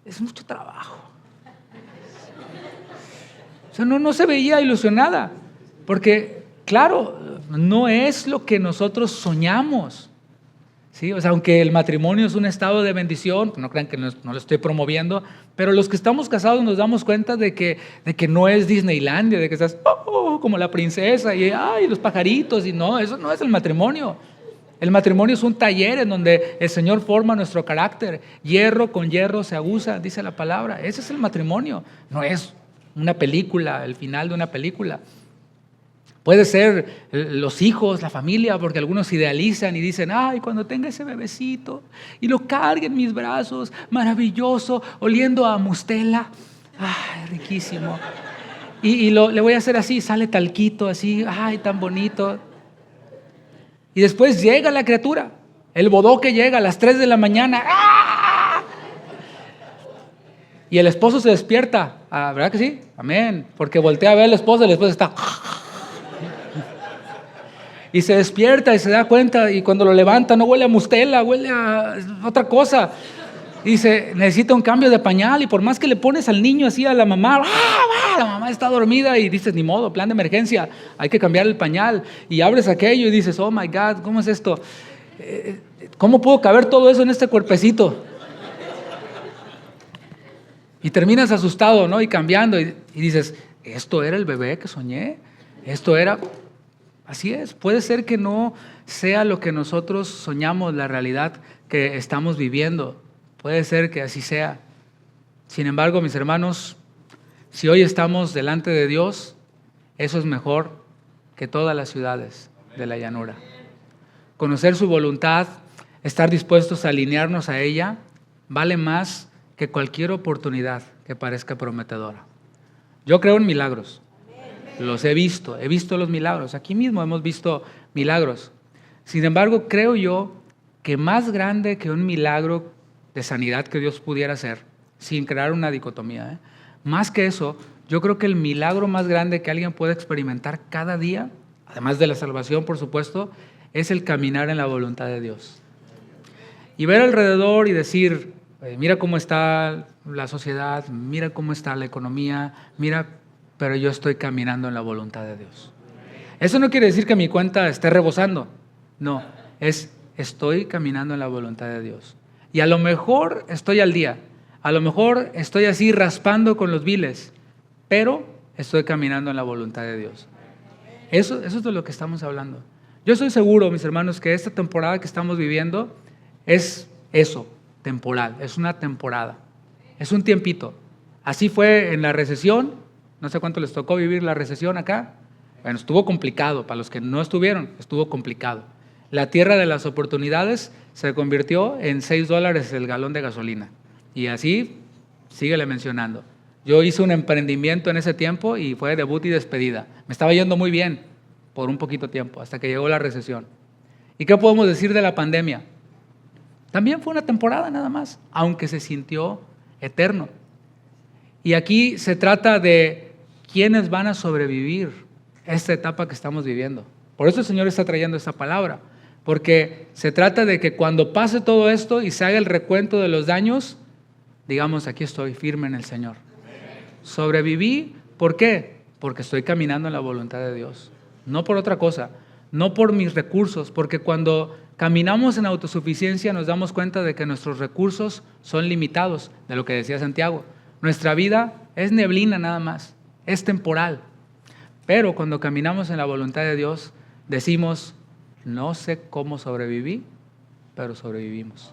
Es mucho trabajo. O sea, no se veía ilusionada, porque claro, no es lo que nosotros soñamos. ¿Sí? O sea, aunque el matrimonio es un estado de bendición, no crean que no lo estoy promoviendo, pero los que estamos casados nos damos cuenta de que no es Disneylandia, de que estás como la princesa y los pajaritos, y no, eso no es el matrimonio. El matrimonio es un taller en donde el Señor forma nuestro carácter. Hierro con hierro se aguza, dice la palabra. Ese es el matrimonio, no es una película, el final de una película. Puede ser los hijos, la familia, porque algunos idealizan y dicen, ay, cuando tenga ese bebecito y lo cargue en mis brazos, maravilloso, oliendo a mustela, ay, riquísimo. Y le voy a hacer así, sale talquito, así, ay, tan bonito. Y después llega la criatura, el bodoque llega a las 3 de la mañana, ¡ah! Y el esposo se despierta, ¿verdad que sí? Amén, porque voltea a ver al esposo y el esposo está... Y se despierta y se da cuenta y cuando lo levanta no huele a mustela, huele a otra cosa. Y dice, necesita un cambio de pañal y por más que le pones al niño así a la mamá, la mamá está dormida y dices, ni modo, plan de emergencia, hay que cambiar el pañal. Y abres aquello y dices, oh my God, ¿cómo es esto? ¿Cómo puedo caber todo eso en este cuerpecito? Y terminas asustado, ¿no? Y cambiando y dices, ¿esto era el bebé que soñé? ¿Esto era...? Así es, puede ser que no sea lo que nosotros soñamos, la realidad que estamos viviendo. Puede ser que así sea. Sin embargo, mis hermanos, si hoy estamos delante de Dios, eso es mejor que todas las ciudades de la llanura. Conocer su voluntad, estar dispuestos a alinearnos a ella, vale más que cualquier oportunidad que parezca prometedora. Yo creo en milagros. Los he visto los milagros. Aquí mismo hemos visto milagros. Sin embargo, creo yo que más grande que un milagro de sanidad que Dios pudiera hacer, sin crear una dicotomía, más que eso, yo creo que el milagro más grande que alguien puede experimentar cada día, además de la salvación, por supuesto, es el caminar en la voluntad de Dios. Y ver alrededor y decir, mira cómo está la sociedad, mira cómo está la economía, pero yo estoy caminando en la voluntad de Dios. Eso no quiere decir que mi cuenta esté rebosando, no, estoy caminando en la voluntad de Dios. Y a lo mejor estoy al día, a lo mejor estoy así raspando con los biles, pero estoy caminando en la voluntad de Dios. Eso es de lo que estamos hablando. Yo estoy seguro, mis hermanos, que esta temporada que estamos viviendo es eso, temporal, es una temporada, es un tiempito. Así fue en la recesión, no sé cuánto les tocó vivir la recesión acá. Bueno, estuvo complicado, para los que no estuvieron, estuvo complicado. La tierra de las oportunidades se convirtió en $6 el galón de gasolina. Y así, síguele mencionando. Yo hice un emprendimiento en ese tiempo y fue debut y despedida. Me estaba yendo muy bien por un poquito tiempo, hasta que llegó la recesión. ¿Y qué podemos decir de la pandemia? También fue una temporada nada más, aunque se sintió eterno. Y aquí se trata de quiénes van a sobrevivir esta etapa que estamos viviendo. Por eso el Señor está trayendo esta palabra, porque se trata de que cuando pase todo esto y se haga el recuento de los daños, digamos, aquí estoy firme en el Señor. Sobreviví, ¿por qué? Porque estoy caminando en la voluntad de Dios, no por otra cosa, no por mis recursos, porque cuando caminamos en autosuficiencia nos damos cuenta de que nuestros recursos son limitados, de lo que decía Santiago. Nuestra vida es neblina nada más, es temporal. Pero cuando caminamos en la voluntad de Dios, decimos, no sé cómo sobreviví, pero sobrevivimos.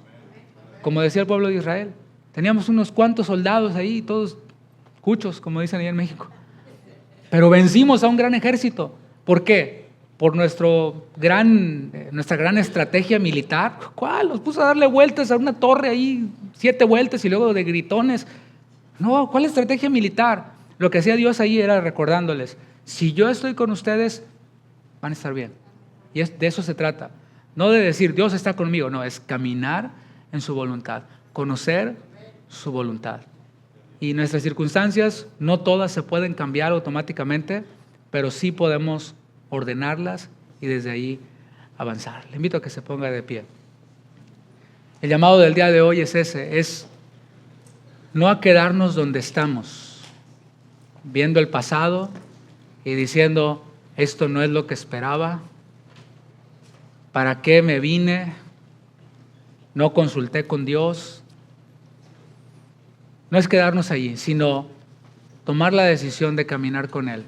Como decía el pueblo de Israel, teníamos unos cuantos soldados ahí, todos cuchos, como dicen allá en México. Pero vencimos a un gran ejército. ¿Por qué? Por nuestra gran estrategia militar. ¿Cuál? Nos puso a darle vueltas a una torre ahí, 7 vueltas y luego de gritones. No, ¿cuál estrategia militar? Lo que hacía Dios ahí era recordándoles, si yo estoy con ustedes, van a estar bien. Y de eso se trata. No de decir, Dios está conmigo, no, es caminar en su voluntad, conocer su voluntad. Y nuestras circunstancias, no todas se pueden cambiar automáticamente, pero sí podemos ordenarlas y desde ahí avanzar. Le invito a que se ponga de pie. El llamado del día de hoy es ese, es no a quedarnos donde estamos, viendo el pasado y diciendo, esto no es lo que esperaba, ¿para qué me vine? No consulté con Dios. No es quedarnos allí, sino tomar la decisión de caminar con Él.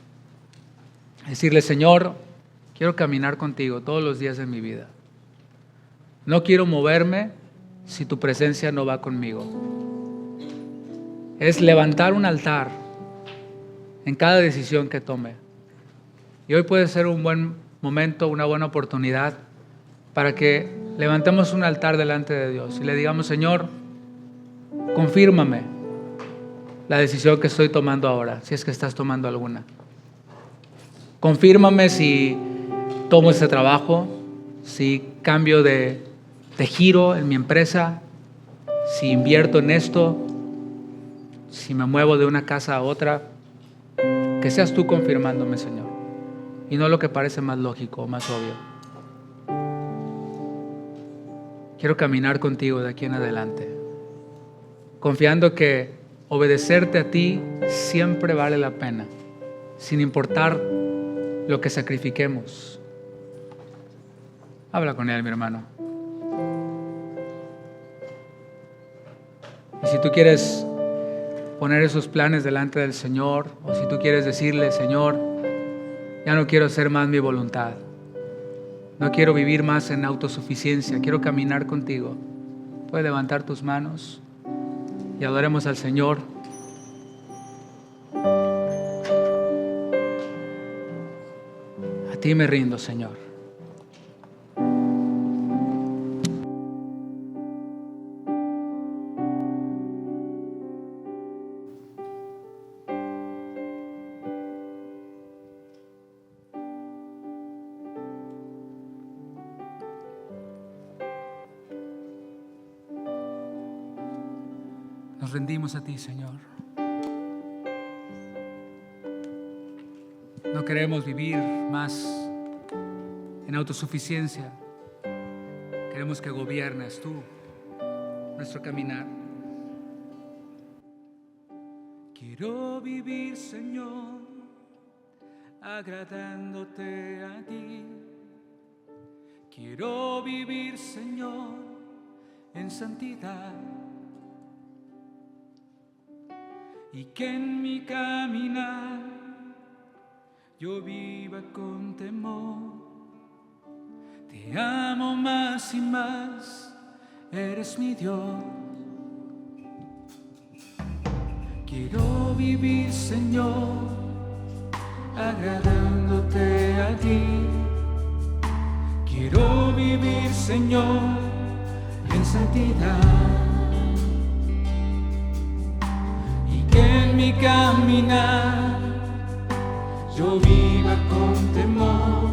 Decirle, Señor, quiero caminar contigo todos los días de mi vida. No quiero moverme si tu presencia no va conmigo. Es levantar un altar en cada decisión que tome. Y hoy puede ser un buen momento, una buena oportunidad para que levantemos un altar delante de Dios y le digamos, Señor, confírmame la decisión que estoy tomando ahora, si es que estás tomando alguna. Confírmame si tomo este trabajo, si cambio de giro en mi empresa, si invierto en esto, si me muevo de una casa a otra. Que seas tú confirmándome, Señor, y no lo que parece más lógico o más obvio. Quiero caminar contigo de aquí en adelante, confiando que obedecerte a ti siempre vale la pena, sin importar lo que sacrifiquemos. Habla con Él, mi hermano. Y si tú quieres poner esos planes delante del Señor, o si tú quieres decirle, Señor, ya no quiero hacer más mi voluntad, no quiero vivir más en autosuficiencia, quiero caminar contigo, puedes levantar tus manos y adoremos al Señor. ti me rindo, Señor. Nos rendimos a ti, Señor. No queremos vivir más en autosuficiencia. Queremos que gobiernes tú nuestro caminar. Quiero vivir, Señor, agradándote a ti. Quiero vivir, Señor, en santidad. Y que en mi caminar yo viva con temor. Te amo más y más, eres mi Dios. Quiero vivir, Señor, agradándote a ti. Quiero vivir, Señor, en santidad. Que en mi caminar yo viva con temor.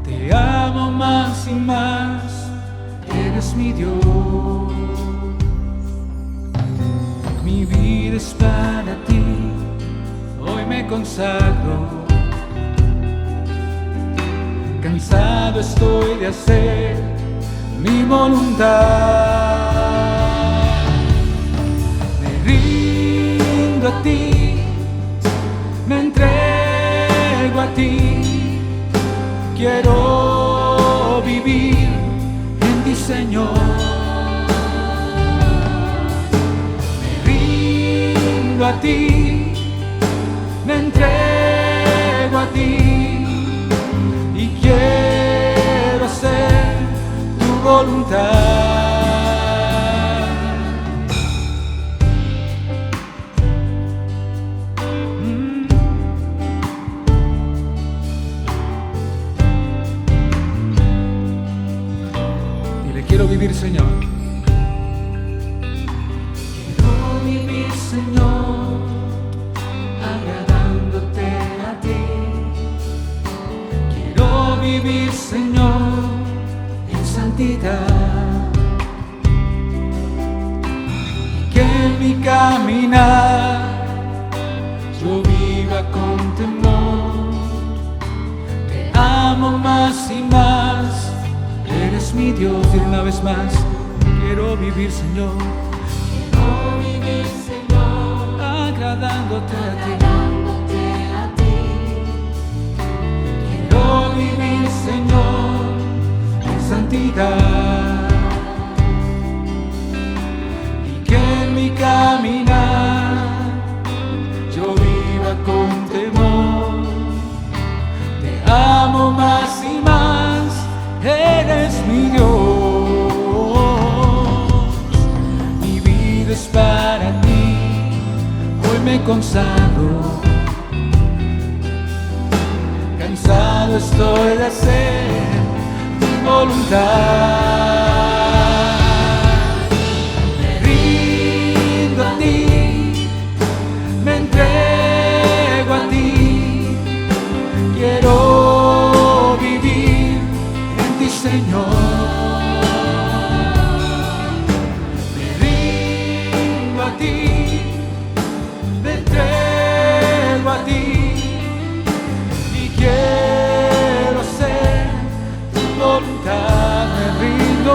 Te amo más y más, eres mi Dios. Mi vida es para ti, hoy me consagro. Cansado estoy de hacer mi voluntad. A ti, me entrego a ti, quiero vivir en ti, Señor. Me rindo a ti, me entrego a ti y quiero hacer tu voluntad. Quiero vivir, Señor. Quiero vivir, Señor, agradándote a ti. Quiero vivir, Señor, en santidad. Que en mi caminar yo viva con temor. Te amo más y más, eres mi Dios. Y una vez más, quiero vivir, Señor. Quiero vivir, Señor, agradándote a ti. Quiero vivir, Señor, en santidad. Y que en mi caminar yo viva con temor. Te amo más y más, eres mi Dios. Mi vida es para ti, hoy me consagro. Cansado estoy de hacer tu voluntad. Me rindo a ti, me entrego a ti. Quiero vivir en ti, Señor. Me rindo a ti, me entrego a ti y quiero hacer tu voluntad. Me rindo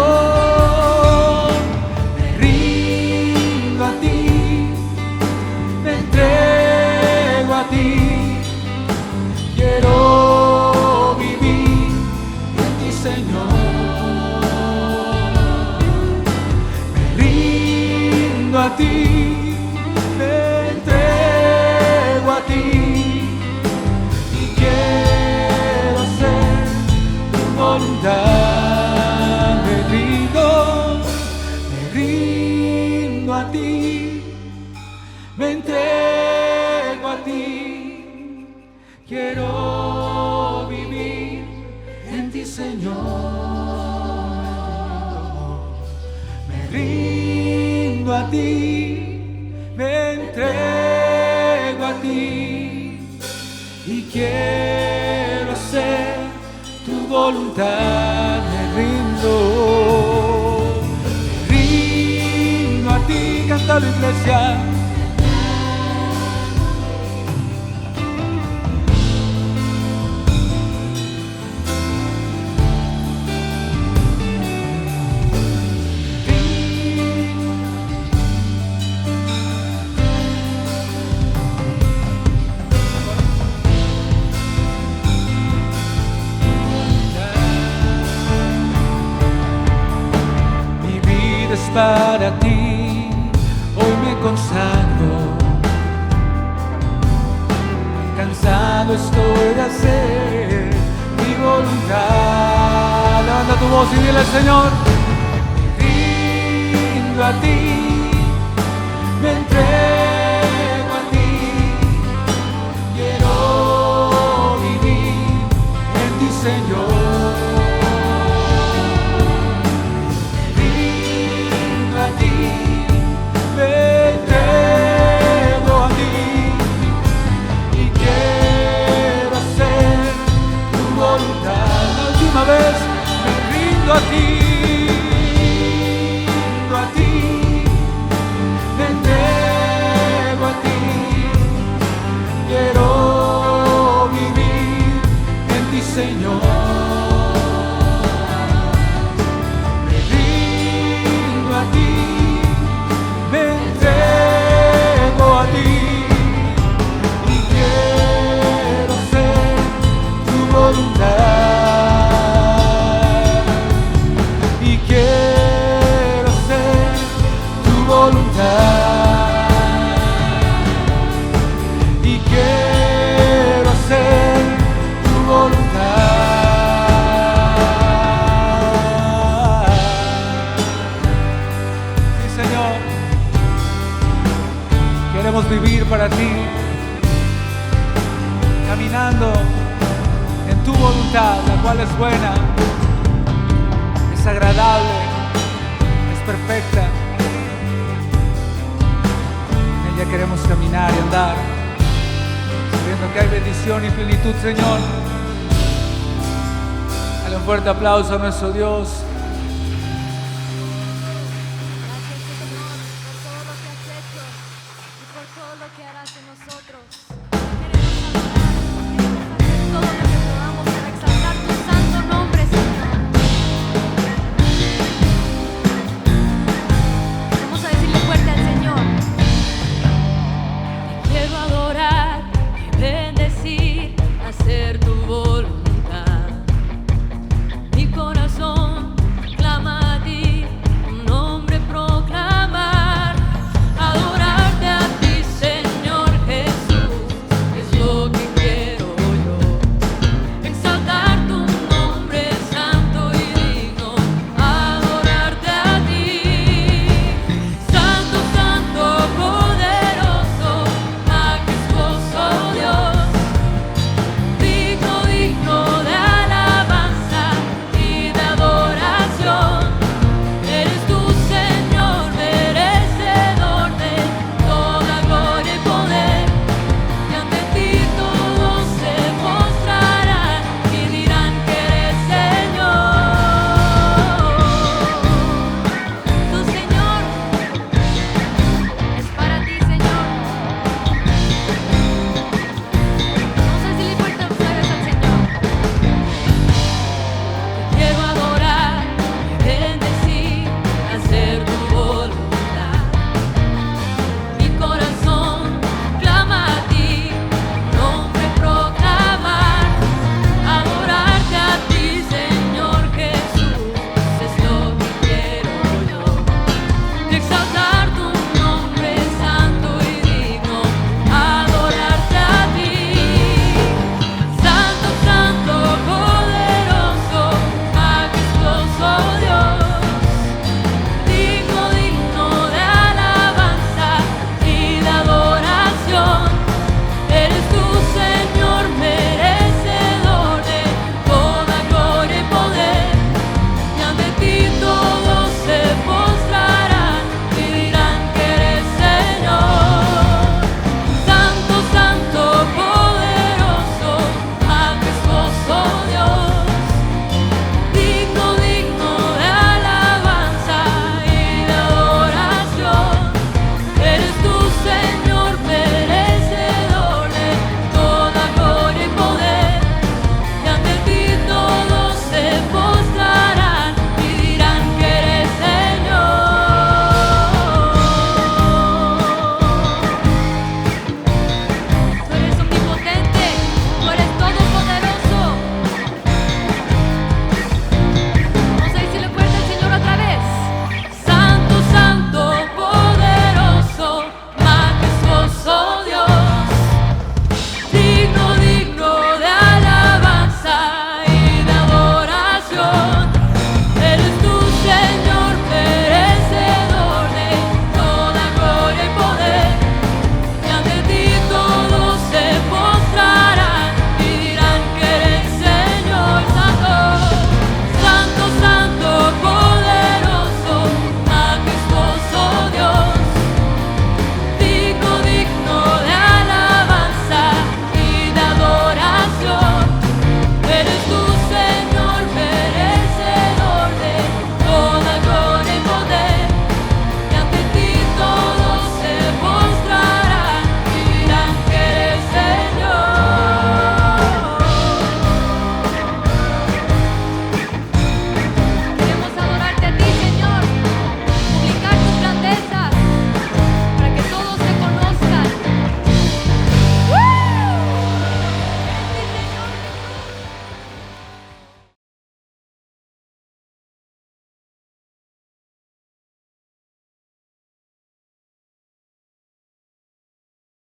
ti y quiero hacer tu voluntad. Me rindo a ti. Cántalo, iglesia. Para ti, hoy me consagro. Cansado estoy de hacer mi voluntad. Levanta tu voz y dile al Señor: me rindo a ti, me entrego a ti. Quiero vivir en ti, Señor. Me rindo a ti, me entrego a ti, quiero vivir en ti, Señor. Me rindo a ti, me entrego a ti y quiero hacer tu voluntad. Queremos vivir para ti, caminando en tu voluntad, la cual es buena, es agradable, es perfecta. En ella queremos caminar y andar, sabiendo que hay bendición y plenitud, Señor. Dale un fuerte aplauso a nuestro Dios. Hacer tu